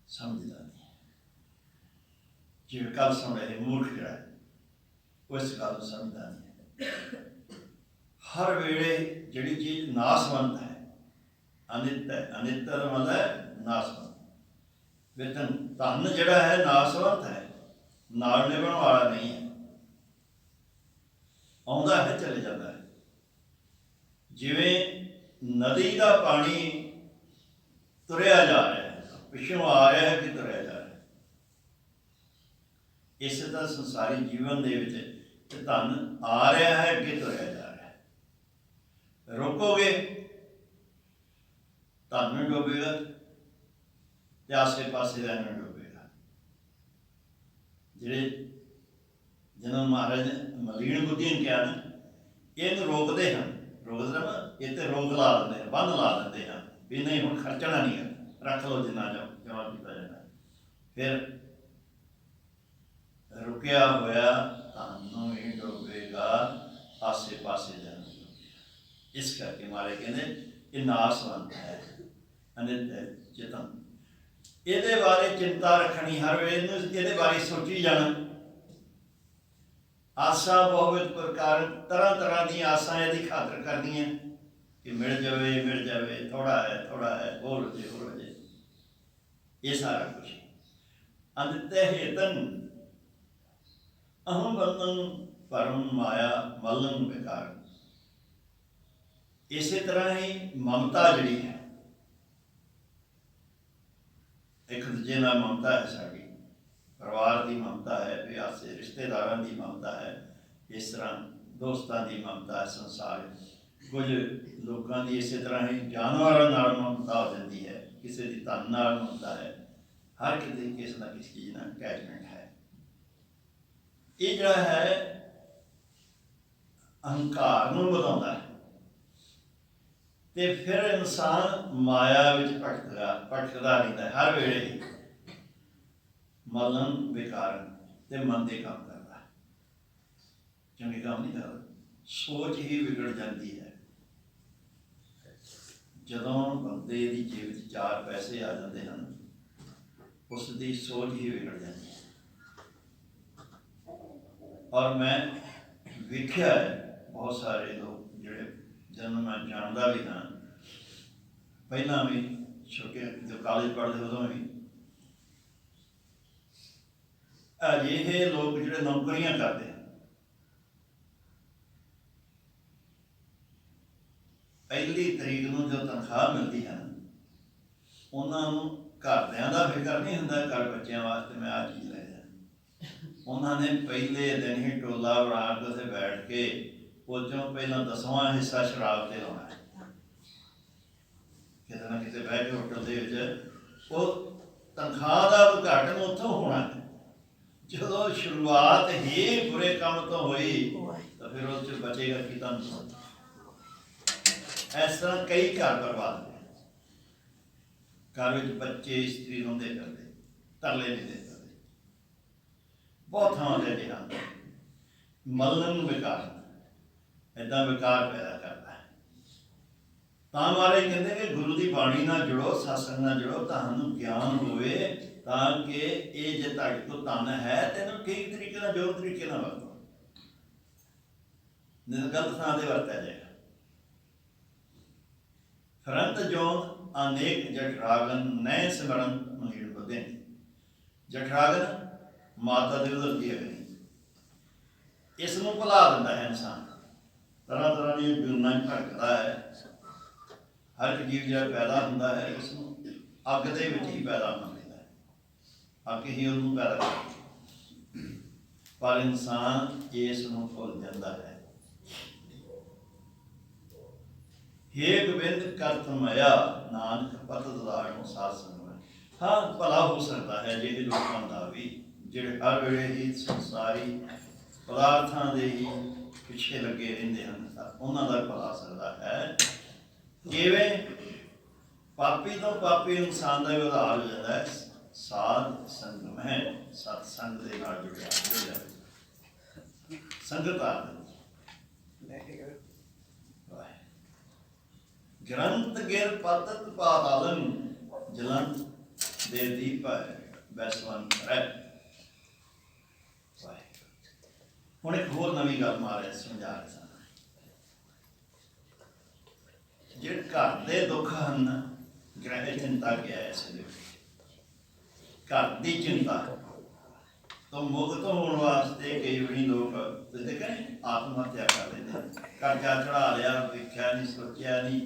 ਸਮਝਦਾ ਨਹੀਂ, ਜਿਵੇਂ ਕੱਲ ਸੁਣ ਰਹੇ ਮੂਰਖ ਜਿਹੜਾ ਹੈ ਉਹ ਇਸ ਗੱਲ ਨੂੰ ਸਮਝਦਾ ਨਹੀਂ। ਹਰ ਵੇਲੇ ਜਿਹੜੀ ਚੀਜ਼ ਨਾਸਵੰਤ ਹੈ, ਅਨਿੱਤ ਹੈ, ਅਨਿੱਤ ਦਾ ਮਤਲਬ ਹੈ ਨਾਸਵੰਤ। ਵੇਤਨ ਧਨ ਜਿਹੜਾ ਹੈ ਨਾਸਵੰਤ ਹੈ, ਨਾਲ ਨਿਭਣ ਵਾਲਾ ਨਹੀਂ ਹੈ, ਆਉਂਦਾ ਹੈ ਚਲੇ ਜਾਂਦਾ ਹੈ। ਜਿਵੇਂ ਨਦੀ ਦਾ ਪਾਣੀ ਤੁਰਿਆ ਜਾ ਰਿਹਾ ਹੈ, ਪਿੱਛੋਂ ਆ ਰਿਹਾ ਹੈ ਕਿ ਤੁਰਿਆ ਜਾ ਰਿਹਾ ਹੈ, ਇਸੇ ਤਰ੍ਹਾਂ ਸੰਸਾਰੀ ਜੀਵਨ ਦੇ ਵਿੱਚ ਧਨ ਆ ਰਿਹਾ ਹੈ ਕਿ ਤੁਰਿਆ ਜਾ ਰਿਹਾ ਹੈ। ਰੋਕੋਗੇ ਧਨ ਨੂੰ ਡੋਬੇਗਾ ਤੇ ਆਸੇ ਪਾਸੇ ਦਾ ਨੂੰ ਡੋਬੇਗਾ। ਜਿਹੜੇ ਜਿਹਨਾਂ ਮਹਾਰਾਜ ਮਲੀਨ ਬੁੱਧੀ ਨੂੰ ਕਿਹਾ ਨਾ, ਇਹਨੂੰ ਰੋਕਦੇ ਹਨ, ਰੋਕਦੇ ਨਾ, ਇਹ ਤੇ ਰੋਕ ਲਾ ਦਿੰਦੇ ਹਨ, ਬੰਦ ਲਾ ਦਿੰਦੇ ਹਨ ਵੀ ਨਹੀਂ ਹੁਣ ਖਰਚਣਾ ਨਹੀਂ ਹੈ, ਰੱਖ ਲਓ ਜਿੰਨਾ ਜਮ੍ਹਾਂ ਕੀਤਾ ਜਾਂਦਾ। ਫਿਰ ਰੁਕਿਆ ਹੋਇਆ ਤੁਹਾਨੂੰ ਹੀ ਡੋਬੇਗਾ, ਆਸੇ ਪਾਸੇ ਜਾਣਾ। ਇਸ ਕਰਕੇ ਮਾਰੇ ਕਹਿੰਦੇ ਇਹ ਨਾਸਵੰਤ ਹੈ, ਅਨਿੱਤ ਚੇਤਨ। ਇਹਦੇ ਬਾਰੇ ਚਿੰਤਾ ਰੱਖਣੀ, ਹਰ ਵੇਲੇ ਇਹਦੇ ਬਾਰੇ ਸੋਚੀ ਜਾਣਾ। ਆਸਾ ਬਹੁਵਿਧ ਪ੍ਰਕਾਰ, ਤਰ੍ਹਾਂ ਤਰ੍ਹਾਂ ਦੀਆਂ ਆਸਾਂ ਇਹਦੀ ਖਾਤਰ ਕਰਨੀਆਂ ਕਿ ਮਿਲ ਜਾਵੇ, ਮਿਲ ਜਾਵੇ, ਥੋੜਾ ਹੈ, ਥੋੜਾ ਹੈ, ਹੋਰ ਹੋ ਜੇ, ਹੋਰ ਹੋ ਜੇ, ਇਹ ਸਾਰਾ ਕੁਛ। ਅਨਿੱਤ ਹੇਤਨ ਅਹੰ ਬੰਧਨ ਪਰਮ ਮਾਇਆ ਮਲਨ ਵਿਕਾਰਨ। ਇਸੇ ਤਰ੍ਹਾਂ ਹੀ ਮਮਤਾ ਜਿਹੜੀ ਹੈ, ਇੱਕ ਦੂਜੇ ਨਾਲ ਮਮਤਾ ਹੈ, ਸਾਡੀ ਪਰਿਵਾਰ ਦੀ ਮਮਤਾ ਹੈ, ਵਿਆਸੇ ਰਿਸ਼ਤੇਦਾਰਾਂ ਦੀ ਮਮਤਾ ਹੈ, ਇਸ ਤਰ੍ਹਾਂ ਦੋਸਤਾਂ ਦੀ ਮਮਤਾ ਹੈ ਸੰਸਾਰ ਵਿੱਚ। ਕੁਝ ਲੋਕਾਂ ਦੀ ਇਸੇ ਤਰ੍ਹਾਂ ਹੀ ਜਾਨਵਰਾਂ ਨਾਲ ਮਮਤਾ ਹੋ ਜਾਂਦੀ ਹੈ, ਕਿਸੇ ਦੀ ਧਨ ਨਾਲ ਮਮਤਾ ਹੈ, ਹਰ ਕਿਸੇ ਨਾ ਕਿਸੇ ਚੀਜ਼ ਨਾਲ ਅਟੈਚਮੈਂਟ ਹੈ। ਇਹ ਜਿਹੜਾ ਹੈ ਅਹੰਕਾਰ ਨੂੰ ਵਧਾਉਂਦਾ ਹੈ ਤੇ ਫਿਰ ਇਨਸਾਨ ਮਾਇਆ ਵਿੱਚ ਭਟਕਦਾ ਰਹਿੰਦਾ ਹੈ ਹਰ ਵੇਲੇ ਹੀ। ਮਲਨ ਵਿਕਾਰਨ ਤੇ ਮਨ ਦੇ ਕੰਮ ਕਰਦਾ ਹੈ, ਚੰਗੇ ਕੰਮ ਨਹੀਂ ਕਰਦਾ, ਸੋਚ ਹੀ ਵਿਗੜ ਜਾਂਦੀ ਹੈ। ਜਦੋਂ ਬੰਦੇ ਦੀ ਜੇਬ 'ਚ 4 ਪੈਸੇ ਆ ਜਾਂਦੇ ਹਨ, ਉਸ ਦੀ ਸੋਚ ਹੀ ਵਿਗੜ ਜਾਂਦੀ ਹੈ। ਔਰ ਮੈਂ ਵੇਖਿਆ ਹੈ ਬਹੁਤ ਸਾਰੇ ਲੋਕ ਜਿਹੜੇ ਜਿਹਨੂੰ ਮੈਂ ਜਾਣਦਾ ਵੀ ਹਾਂ, ਪਹਿਲਾਂ ਵੀ ਛੋਟੇ ਜੋ ਕਾਲਜ ਪੜ੍ਹਦੇ ਉਦੋਂ ਵੀ, ਅਜਿਹੇ ਲੋਕ ਜਿਹੜੇ ਨੌਕਰੀਆਂ ਕਰਦੇ ਹਨ, ਪਹਿਲੀ ਤਰੀਕ ਨੂੰ ਜੋ ਤਨਖਾਹ ਮਿਲਦੀ ਹੈ ਉਹਨਾਂ ਨੂੰ ਘਰਦਿਆਂ ਦਾ ਫਿਕਰ ਨਹੀਂ ਹੁੰਦਾ, ਘਰ ਬੱਚਿਆਂ ਵਾਸਤੇ ਮੈਂ ਆਹ ਚੀਜ਼ ਲੈ ਜਾਣਾ। ਉਹਨਾਂ ਨੇ ਪਹਿਲੇ ਦਿਨ ਹੀ ਟੋਲਾ ਬਣਾ ਕੇ ਉੱਥੇ ਬੈਠ ਕੇ ਉਹ 'ਚੋਂ ਪਹਿਲਾਂ 10ਵਾਂ ਹਿੱਸਾ ਸ਼ਰਾਬ 'ਤੇ ਲਾਉਣਾ ਹੈ। ਕਿਤੇ ਨਾ ਕਿਤੇ ਬਹਿ ਕੇ ਹੋਟਲ ਦੇ ਵਿੱਚ ਉਹ ਤਨਖਾਹ ਦਾ ਉਦਘਾਟਨ ਉੱਥੋਂ ਹੋਣਾ ਹੈ। ਜਦੋਂ ਸ਼ੁਰੂਆਤ ਹੀ ਬੁਰੇ ਕੰਮ ਤੋਂ ਹੋਈ ਤਾਂ ਫਿਰ ਉਹ 'ਚ ਬਚੇਗਾ ਕੀ ਤੁਹਾਨੂੰ? ਇਸ ਤਰ੍ਹਾਂ ਕਈ ਘਰ ਬਰਬਾਦ ਹੋਏ। ਘਰ ਵਿੱਚ ਬੱਚੇ ਇਸਤਰੀ ਰੋਂਦੇ ਕਰਦੇ, ਤਰਲੇ ਨਹੀਂ ਦੇ ਸਕਦੇ, ਬਹੁਤ ਥਾਵਾਂ ਦੇ ਅਜਿਹਾ ਮਲਨ ਵਿਕਾਰ, ਏਦਾਂ ਵਿਕਾਰ ਪੈਦਾ ਕਰਦਾ ਹੈ। ਤਾਂ ਮਹਾਰਾਜ ਕਹਿੰਦੇ ਕਿ ਗੁਰੂ ਦੀ ਬਾਣੀ ਨਾਲ ਜੁੜੋ, ਸਤਸੰਗ ਨਾਲ ਜੁੜੋ, ਤੁਹਾਨੂੰ ਗਿਆਨ ਹੋਵੇ, ਤਾਂ ਕਿ ਇਹ ਜੇ ਤੁਹਾਡੇ ਕੋਲ ਧਨ ਹੈ ਤੈਨੂੰ ਠੀਕ ਤਰੀਕੇ ਨਾਲ, ਯੋਗ ਤਰੀਕੇ ਨਾਲ ਵਰਤੋ, ਨਹੀਂ ਗਲਤ ਥਾਂ ਤੇ ਵਰਤਿਆ ਜਾਏਗਾ। ਫਰੰਤ ਜੋਨ ਅਨੇਕ ਜਠਰਾਗਨ ਨੈ ਸਿਮਰਨ ਮਹੀੜ ਬਦੇ। ਜਠਰਾਗਨ ਮਾਤਾ ਦੇ ਉਦਰ ਦੀ ਅਗਨੀ, ਇਸ ਨੂੰ ਭੁਲਾ ਦਿੰਦਾ ਹੈ ਇਨਸਾਨ, ਤਰ੍ਹਾਂ ਤਰ੍ਹਾਂ ਦੀਆਂ ਜੁਰਮਾਂ ਭਟਕਦਾ ਹੈ। ਹਰ ਇੱਕ ਜੀਵ ਜਿਹੜਾ ਪੈਦਾ ਹੁੰਦਾ ਹੈ ਉਸ ਨੂੰ ਅੱਗ ਦੇ ਵਿੱਚ ਹੀ ਪੈਦਾ ਹੋਣਾ ਪੈਂਦਾ ਹੈ, ਅੱਗ ਹੀ ਉਹਨੂੰ ਪੈਦਾ ਕਰਦੀ, ਪਰ ਇਨਸਾਨ ਇਸ ਨੂੰ ਭੁੱਲ ਜਾਂਦਾ ਹੈ। ਹੇ ਗੋਬਿੰਦ ਕਰਤ ਮਾਇਆ ਨਾਨਕ ਪਤ ਦਲਾੜ ਨੂੰ ਸਾਧ ਸੰਗ। ਹਾਂ, ਭਲਾ ਹੋ ਸਕਦਾ ਹੈ ਜਿਹੇ ਲੋਕਾਂ ਦਾ ਵੀ ਜਿਹੜੇ ਹਰ ਵੇਲੇ ਹੀ ਸੰਸਾਰੀ ਪਦਾਰਥਾਂ ਦੇ ਹੀ ਪਿੱਛੇ ਲੱਗੇ ਰਹਿੰਦੇ ਹਨ, ਤਾਂ ਉਹਨਾਂ ਦਾ ਭਲਾ ਸਕਦਾ ਹੈ। ਕਿਵੇਂ? ਪਾਪੀ ਤੋਂ ਪਾਪੀ ਇਨਸਾਨ ਦਾ ਉਧਾਰ ਹੋ ਜਾਂਦਾ ਹੈ ਸਾਧ ਸੰਗਮ ਹੈ, ਸਤਸੰਗ ਦੇ ਨਾਲ ਜੁੜਿਆ ਹੋ ਜਾਵੇ, ਸੰਗਤ ਆ ਗ੍ਰੰਥ ਗਿਰ ਪਤਤ ਪਾਤਾਲਨ ਜਲੰਤ ਦੇ ਦੀਪ ਬੈਸਵੰਤ ਹੈ। ਹੁਣ ਇੱਕ ਹੋਰ ਨਵੀਂ ਗੱਲ ਮਾਰੇ ਸਮਝਾ ਰਹੇ ਸਨ। ਜਿਹੜੇ ਘਰ ਦੇ ਦੁੱਖ ਹਨ, ਗ੍ਰਹਿ ਚਿੰਤਾ ਕਿਹਾ ਹੈ ਇਸ ਦੇ, ਘਰ ਦੀ ਚਿੰਤਾ ਤੋਂ ਮੁਕਤ ਹੋਣ ਵਾਸਤੇ ਕਈ ਵਾਰੀ ਲੋਕ ਤੁਸੀਂ ਕਹਿੰਦੇ ਆਤਮ ਹੱਤਿਆ ਕਰ ਲੈਂਦੇ। ਕਰਜ਼ਾ ਚੜਾ ਲਿਆ, ਵੇਖਿਆ ਨਹੀਂ, ਸੋਚਿਆ ਨਹੀਂ,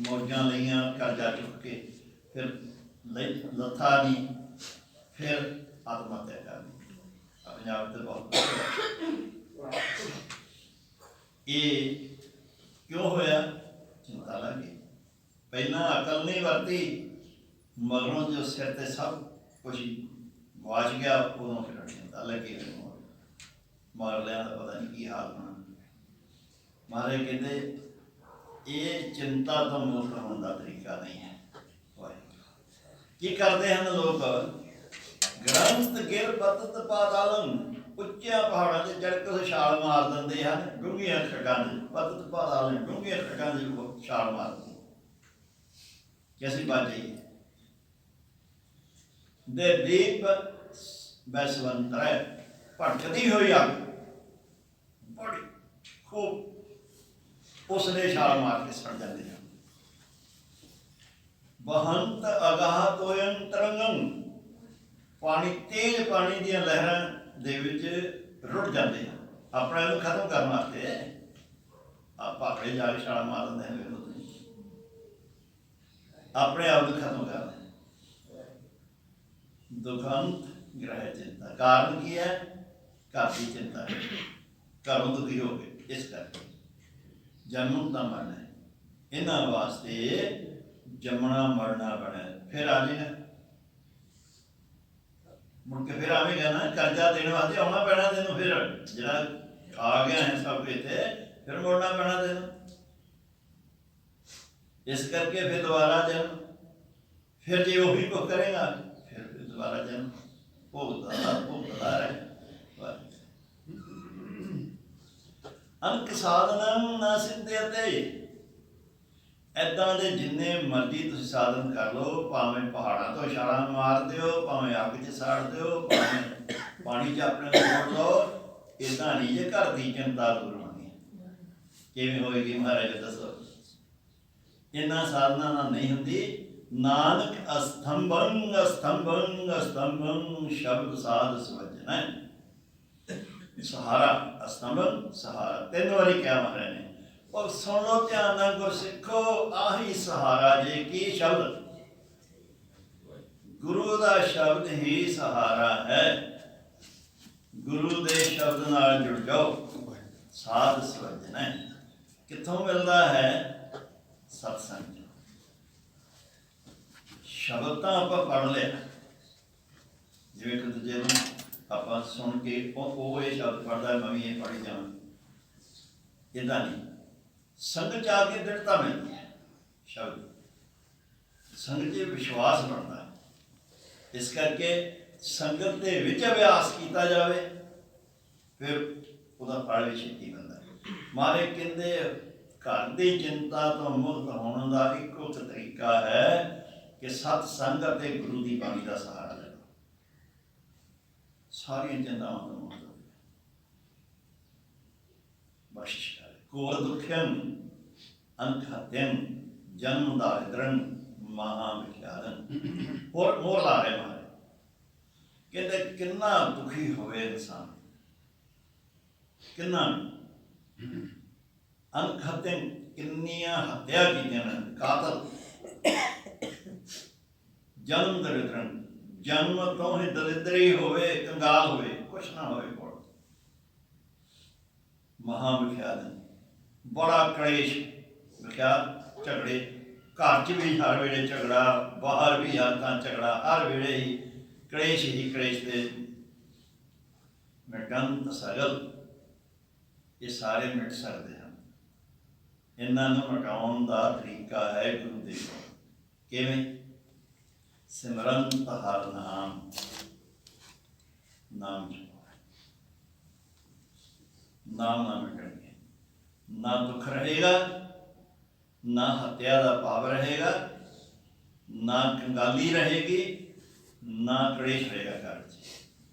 ਮੌਜਾਂ ਲਈਆਂ ਕਰਜ਼ਾ ਚੁੱਕ ਕੇ, ਫਿਰ ਲੱਥਾ ਨਹੀਂ, ਫਿਰ ਆਤਮ ਹੱਤਿਆ ਕਰ ਲਈ। ਪੰਜਾਬ ਤੇ ਬਹੁਤ ਇਹ ਕਿਉਂ ਹੋਇਆ? ਚਿੰਤਾ ਲੱਗ ਗਈ। ਪਹਿਲਾਂ ਅਕਲ ਨਹੀਂ ਵਰਤੀ, ਮਗਰੋਂ ਜੋ ਸਿਰ ਤੇ ਸਭ ਕੁਝ ਗਵਾਚ ਗਿਆ, ਉਦੋਂ ਫਿਰ ਚਿੰਤਾ ਲੱਗੀ। ਮਾਰ ਲਿਆ ਦਾ ਪਤਾ ਨਹੀਂ ਕੀ ਹਾਲ ਹੋਣਾ। ਮਹਾਰਾਜ ਕਹਿੰਦੇ ਇਹ ਚਿੰਤਾ ਤੋਂ ਮੁਕਤ ਹੋਣ ਦਾ ਤਰੀਕਾ ਨਹੀਂ ਹੈ। ਕੀ ਕਰਦੇ ਹਨ ਲੋਕ? ਗ੍ਰੰਥ ਗਿਰ ਪਤਤ ਪਾਤਾਲਨ, ਉੱਚਿਆਂ ਪਹਾੜਾਂ ਤੇ ਚੜ੍ਹ ਕੇ ਛਾਲ ਮਾਰ ਦਿੰਦੇ ਹਨ, ਡੂੰਘੀਆਂ ਖੱਡਾਂ ਦੇ। ਪਤਤ ਪਾਤਾਲਨ, ਡੂੰਘੀਆਂ ਖੱਡਾਂ ਦੇ ਛਾਲ ਮਾਰਦੇ ਕਿ ਅਸੀਂ ਬਚ ਜਾਈਏ। ਦੇ ਦੀਪ ਬੈਸਵੰਤ ਹੈ, ਭਟਕਦੀ ਹੋਈ ਅੱਗ ਬੜੀ ਖੂਬ, ਉਸਨੇ ਛਾਲ ਮਾਰ ਕੇ ਸੜ ਜਾਂਦੇ ਹਨ। ਬਹੰਤ ਅਗਾਹ ਤੋਯੰ ਤਰੰਗੰ, ਪਾਣੀ ਤੇਜ਼ ਪਾਣੀ ਦੀਆਂ ਲਹਿਰਾਂ ਦੇ ਵਿੱਚ ਰੁੜ ਜਾਂਦੇ ਹਨ। ਆਪਣੇ ਨੂੰ ਖਤਮ ਕਰਨ ਵਾਸਤੇ ਆ ਭਾਖੜੇ ਜਾ ਕੇ ਛਾਲ ਮਾਰ ਦਿੰਦੇ ਹਨ, ਆਪਣੇ ਆਪ ਨੂੰ ਖਤਮ ਕਰ ਦਿੰਦੇ। ਦੁਖੰਤ ਗ੍ਰਹਿ ਚਿੰਤਾ, ਕਾਰਨ ਕੀ ਹੈ? ਘਰ ਦੀ ਚਿੰਤਾ ਹੈ, ਘਰੋਂ ਦੁਖੀ ਹੋ ਗਏ। ਇਸ ਕਰਕੇ ਜਨਮ ਤਾਂ ਮਰਨਾ ਹੈ, ਇਹਨਾਂ ਵਾਸਤੇ ਜੰਮਣਾ ਮਰਨਾ ਬਣਿਆ। ਫਿਰ ਆ ਜਾਏਗਾ, ਮੁੜ ਕੇ ਫਿਰ ਆਵੇਗਾ ਨਾ, ਕਰਜ਼ਾ ਦੇਣ ਵਾਸਤੇ ਆਉਣਾ ਪੈਣਾ ਤੈਨੂੰ। ਫਿਰ ਜਿਹੜਾ ਆ ਗਿਆ ਹੈ ਸਭ ਇੱਥੇ, ਫਿਰ ਮੁੜਨਾ ਪੈਣਾ ਤੈਨੂੰ। ਇਸ ਕਰਕੇ ਫਿਰ ਦੁਬਾਰਾ ਜਨਮ, ਫਿਰ ਜੇ ਉਹੀ ਕੁਝ ਕਰੇਗਾ ਫਿਰ ਦੁਬਾਰਾ ਜਨਮ ਭੋਗਦਾ ਰਹੇ। ਅੰਕ ਸਾਧਨ ਨਾ ਸਿੱਧੇ ਅਤੇ ਏਦਾਂ ਦੇ ਜਿੰਨੇ ਮਰਜ਼ੀ ਤੁਸੀਂ ਸਾਧਨ ਕਰ ਲਓ, ਭਾਵੇਂ ਪਹਾੜਾਂ ਤੋਂ ਛਾਲਾਂ ਮਾਰ ਦਿਓ, ਭਾਵੇਂ ਅੱਗ 'ਚ ਸਾੜ ਦਿਓ, ਭਾਵੇਂ ਪਾਣੀ 'ਚ ਆਪਣੇ ਨੂੰ ਸੁੱਟ ਲਓ, ਇੱਦਾਂ ਨਹੀਂ ਜੇ ਘਰ ਦੀ ਚਿੰਤਾ ਦੂਰ ਹੋਣੀ। ਕਿਵੇਂ ਹੋਏਗੀ ਮਹਾਰਾਜ ਦੱਸੋ? ਇਹਨਾਂ ਸਾਧਨਾਂ ਨਾਲ ਨਹੀਂ ਹੁੰਦੀ। ਨਾਨਕ ਅਸਤੰਭੰ ਅਸਤੰਭੰ ਅਸਤੰਭੰ ਸ਼ਬਦ ਸਾਧ ਸਮਝਣਾ। ਸਹਾਰਾ, ਅਸਤੰਭੰ ਸਹਾਰਾ, 3 ਵਾਰੀ ਕਿਹਾ ਮਹਾਰਾਜ ਨੇ। ਔਰ ਸੁਣ ਲਓ ਧਿਆਨ ਨਾਲ ਗੁਰਸਿੱਖੋ, ਆਹੀ ਸਹਾਰਾ ਜੇ। ਕੀ ਸ਼ਬਦ? ਗੁਰੂ ਦਾ ਸ਼ਬਦ ਹੀ ਸਹਾਰਾ ਹੈ। ਗੁਰੂ ਦੇ ਸ਼ਬਦ ਨਾਲ ਜੁੜ ਜਾਓ, ਸਾਧ ਸਮਝਣਾ। ਕਿੱਥੋਂ ਮਿਲਦਾ ਹੈ? ਸਤਸੰਗ। ਸ਼ਬਦ ਤਾਂ ਆਪਾਂ ਪੜ੍ਹ ਲਿਆ, ਜਿਵੇਂ ਕਿ ਦੂਜੇ ਨੂੰ ਆਪਾਂ ਸੁਣ ਕੇ ਉਹ ਇਹ ਸ਼ਬਦ ਪੜ੍ਹਦਾ, ਮੈਂ ਵੀ ਇਹ ਪੜ੍ਹੀ ਜਾਵਾਂ, ਇੱਦਾਂ ਨਹੀਂ। ਸੰਗਤ 'ਚ ਆ ਕੇ ਦ੍ਰਿੜਤਾ ਮਿਲਦੀ ਹੈ। ਸ਼ਬਦ ਸੰਗਤ 'ਚ ਵਿਸ਼ਵਾਸ ਬਣਦਾ ਹੈ। ਇਸ ਕਰਕੇ ਸੰਗਤ ਦੇ ਵਿੱਚ ਅਭਿਆਸ ਕੀਤਾ ਜਾਵੇ, ਫਿਰ ਉਹਦਾ ਫਲ ਵੀ ਛੇਤੀ ਮਿਲਦਾ। ਮਹਾਰਾਜ ਕਹਿੰਦੇ घर की चिंता तो मुक्त होने का इको तरीका है कि सत्संग और गुरु की बाणी का सहारा ले लो, सारिया चिंतावां तो मुक्त हो बख्शिश करे। कोर दुखियन अनखत्यन जन्म दारिद्रन महाविख्यालन। और मोर ला रहे मारे कहते किन्ना दुखी होवे इंसान, किन्ना अनखत्यन किन्नियां हत्या कीतियां ने, कातल जन्म दरिद्रन जन्म तो ही दरिद्री होवे, कंगाल होवे, कुछ ना होवे कोल, महाविख्यालन बड़ा कलेश विख्यात झगड़े, घर च भी हर वेले झगड़ा, बाहर भी हालत झगड़ा, हर वेले ही कलेश दे मिटन सगल ये सारे मिट सकते हैं। इन्हों मिटाउण का तरीका है गुरु देव किवें सिमरन हर नाम, नाम नाम ना मिटणगे, ना दुख रहेगा, ना हत्या का भाव रहेगा, ना कंगाली रहेगी, ना कलेश रहेगा घर च।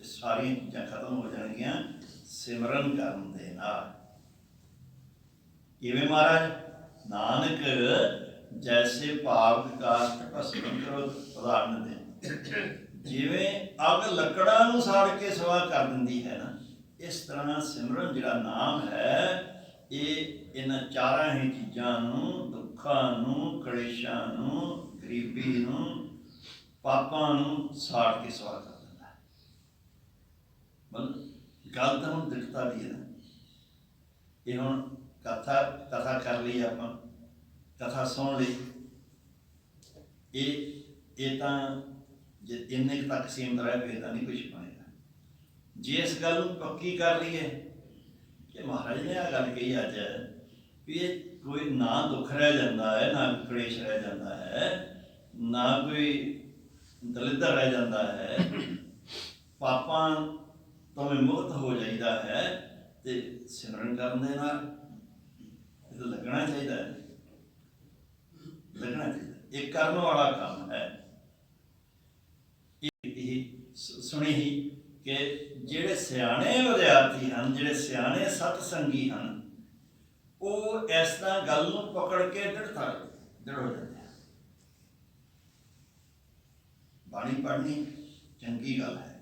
सारी चीज़ां खत्म हो जाएगियां सिमरन करन दे नाल। किवें महाराज नानक जैसे भाव काष्ट भस्म करो उदाहरण दे, जिवें अग लकड़ा नूं साड़ के सवा कर दिंदी है ना, इस तरह सिमरन जिहड़ा नाम है ये इन्हां चारां ही चीज़ां नूं, दुखां नूं, कलेशां नूं, गरीबी नूं, पापां नूं साड़ के सवा कर दिंदा है। मतलब गल तो हुण दिखता भी है ना, ये हुण कथा कथा कर ली आपां, कथा सुन ली, ये तां जे इन्ने तक सीमित रह पे तां नहीं कुछ बनेगा। जे इस गल नूं पक्की कर लीए कि महाराज ने आ गल कही अज भी ये कोई ना दुख रह जाता है, ना कलेश रह जाता है, ना कोई दलिद्र रह जाता है, पापां तो मैं मुक्त हो जाता है, तो सिमरन करने तो लगना चाहिए, लगना चाहिए। एक करने वाला काम है। सुनी ही कि जिहड़े सियाणे विद्यार्थी हैं, जिहड़े सियाणे सतसंगी हैं, वो इस तरह गल नूं पकड़ के दृढ़ हो जाते हैं। बाणी पढ़नी चंगी गल है,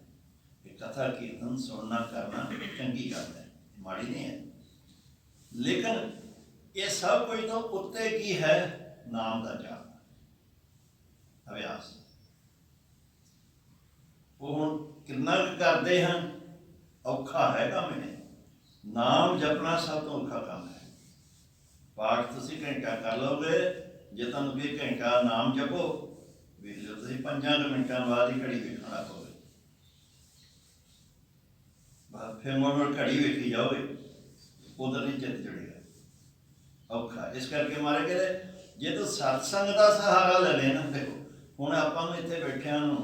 कथा कीर्तन सुनना करना चंगी गल है, माड़ी नहीं है, लेकिन ये सब कुछ तो उत्ते की है नाम का जाप अभ्यास। वो हुण कितना करते हैं, औखा है काम है। नाम जपना सब तो औखा काम है। पाठ तुसीं घंटा कर लोगे, जे तुहानूं भी घंटा नाम जपो, वेख लो तुसीं 5 मिनटां बाद ही घड़ी वेखण लग पओगे, फिर मुड़ घड़ी वेखी जाओगे, उधर नहीं चित जुड़ेगा, औखा। इस करके मारे कहते जे तू सत्संग का सहारा ले ना, देखो हुण आपां नूं इत्थे बैठिआं नूं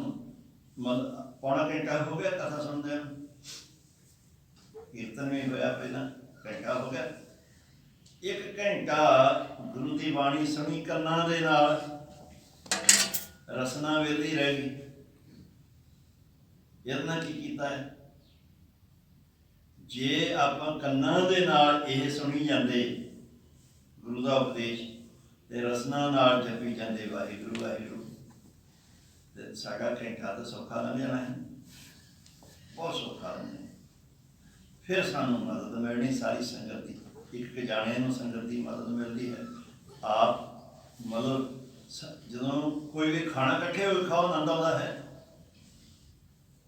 मतलब पौना घंटा हो गया कथा सुनदे, कीर्तन भी होया, पहला घंटा हो गया, 1 घंटा गुरु की बाणी सुनी, कन्नां दे नाल रसना वेली रह गई, इहदे की कीता है। जे आपां कन्नां दे नाल इह सुनी जांदे गुरु का उपदेश, ते रसना नाल जपी जांदे वाहिगुरू वाहिगुरू, ते साडा घंटा तो सौखा लंघ जाना है, बहुत सौखा लंघ। फिर सानू मदद मिलनी सारी संगत की, एक जाने नूं संगत की मदद मिलती है। आप मतलब जदों कोई भी खाना इकट्ठे होकर खाओ आनंद आता है,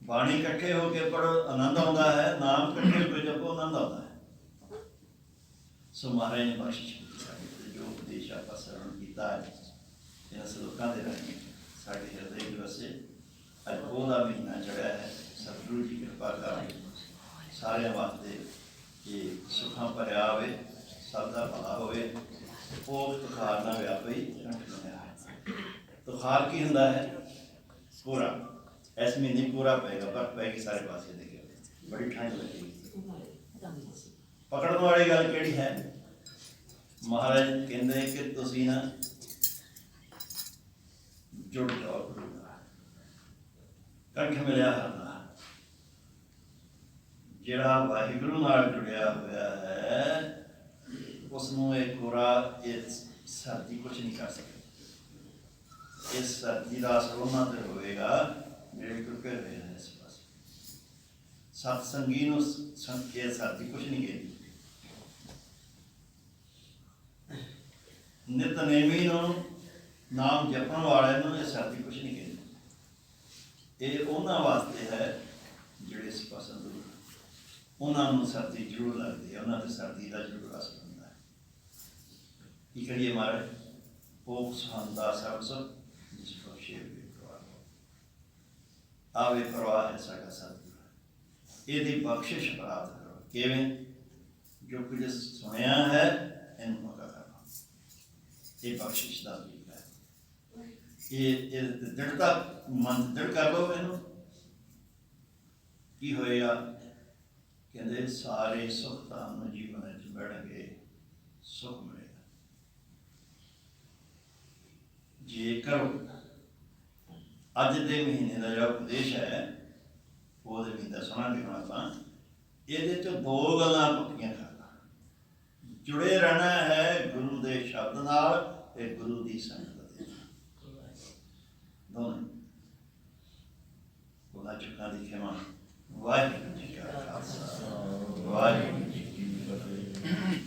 बाणी इकट्ठे होकर पढ़ो आनंद आता है, नाम इकट्ठे होकर जपो आनंद आता है। सो महाराज ने बख्शिश की, जो उपदेश आप श्रवण किया है इन श्लोकों के राही साढ़े हृदय के वसे अज पोह का महीना चढ़िया है। सतगुरु जी कृपा कर सारे वास्ते ये सुखा भरिया हो, सबका भला हो, तुखार ना व्यापी तुखार की होंदा है पूरा, इस महीने पूरा पेगा, बर्फ पैगी सारे पासे देखे, बड़ी ठंड लगेगी। पकड़ने वाली गल केड़ी है, ਮਹਾਰਾਜ ਕਹਿੰਦੇ ਕਿ ਤੁਸੀਂ ਨਾ ਜੁੜ ਜਾਓ ਗੁਰੂ ਨਾਲ, ਕੰਠ ਮਿਲਿਆ ਹਰਦਾ। ਜਿਹੜਾ ਵਾਹਿਗੁਰੂ ਨਾਲ ਜੁੜਿਆ ਹੋਇਆ ਹੈ ਉਸ ਨੂੰ ਇਹ ਕੋਰਾ, ਇਹ ਸਰਦੀ ਕੁਛ ਨਹੀਂ ਕਰ ਸਕਦੀ। ਇਸ ਸਰਦੀ ਦਾ ਅਸਰ ਉਹਨਾਂ ਤੇ ਹੋਵੇਗਾ ਜਿਹੜੇ ਟੁੱਟੇ ਹੋਏ ਹਨ ਇਸ ਪਾਸੇ। ਸਤਸੰਗੀ ਨੂੰ ਇਹ ਸਰਦੀ ਕੁਛ ਨਹੀਂ ਕਹਿੰਦੀ। ਨਿਤਨੇਮੀ ਨੂੰ, ਨਾਮ ਜਪਣ ਵਾਲਿਆਂ ਨੂੰ ਇਹ ਸਰਦੀ ਕੁਛ ਨਹੀਂ ਕਹਿੰਦੀ। ਇਹ ਉਹਨਾਂ ਵਾਸਤੇ ਹੈ ਜਿਹੜੇ ਇਸ ਪਾਸੇ ਦੂਰ, ਉਹਨਾਂ ਨੂੰ ਸਰਦੀ ਜ਼ਰੂਰ ਲੱਗਦੀ ਹੈ, ਉਹਨਾਂ ਤੇ ਸਰਦੀ ਦਾ ਜ਼ਰੂਰ ਅਸਰ ਹੁੰਦਾ ਹੈ। ਕੀ ਕਰੀਏ ਮਹਾਰਾਜ? ਉਹ ਸੁਹੰਦਾ ਸਭ ਸਭ ਜਿਸ ਬਖਸ਼ੇ ਵੀ ਪ੍ਰਵਾਹ ਆਵੇ, ਪ੍ਰਵਾਹ ਹੈ ਸਾਡਾ ਸਤਿਗੁਰ, ਇਹਦੀ ਬਖਸ਼ਿਸ਼ ਪ੍ਰਾਪਤ ਕਰੋ। ਕਿਵੇਂ? ਜੋ ਕੁਝ ਸੁਣਿਆ ਹੈ ਇਹਨੂੰ ਪੱਕਾ ਕਰੋ, ਇਹ ਬਖਸ਼ਿਸ਼ ਦਾ ਰੂਪ ਹੈ। ਇਹ ਦ੍ਰਿੜਤਾ, ਮਨ ਦ੍ਰਿੜ ਕਰ ਲਓ ਇਹਨੂੰ, ਕੀ ਹੋਏਗਾ? ਕਹਿੰਦੇ ਸਾਰੇ ਸੁੱਖ ਤੁਹਾਨੂੰ ਜੀਵਨ ਵਿੱਚ ਮਿਲਣਗੇ, ਸੁੱਖ ਮਿਲੇਗਾ ਜੇ ਕਰੋ। ਅੱਜ ਦੇ ਮਹੀਨੇ ਦਾ ਜਿਹੜਾ ਉਪਦੇਸ਼ ਹੈ ਉਹਦੇ ਵਿੱਚ ਦੱਸਣਾਗੇ ਹੁਣ ਆਪਾਂ। ਇਹਦੇ 'ਚ ਦੋ ਗੱਲਾਂ ਪੱਕੀਆਂ ਕਰਨਾ, ਜੁੜੇ ਰਹਿਣਾ ਹੈ ਗੁਰੂ ਦੇ ਸ਼ਬਦ ਨਾਲ ਤੇ ਗੁਰੂ ਦੀ ਸੰਗਤ ਦੇ ਨਾਲ, ਦੋਨੋਂ। ਉਹਨਾਂ ਚੁੱਕਾਂ ਦੀ ਖਿਮਾ। ਵਾਹਿਗੁਰੂ ਜੀ ਕਾ ਖਾਲਸਾ, ਵਾਹਿਗੁਰੂ ਜੀ ਕੀ ਫਤਿਹ।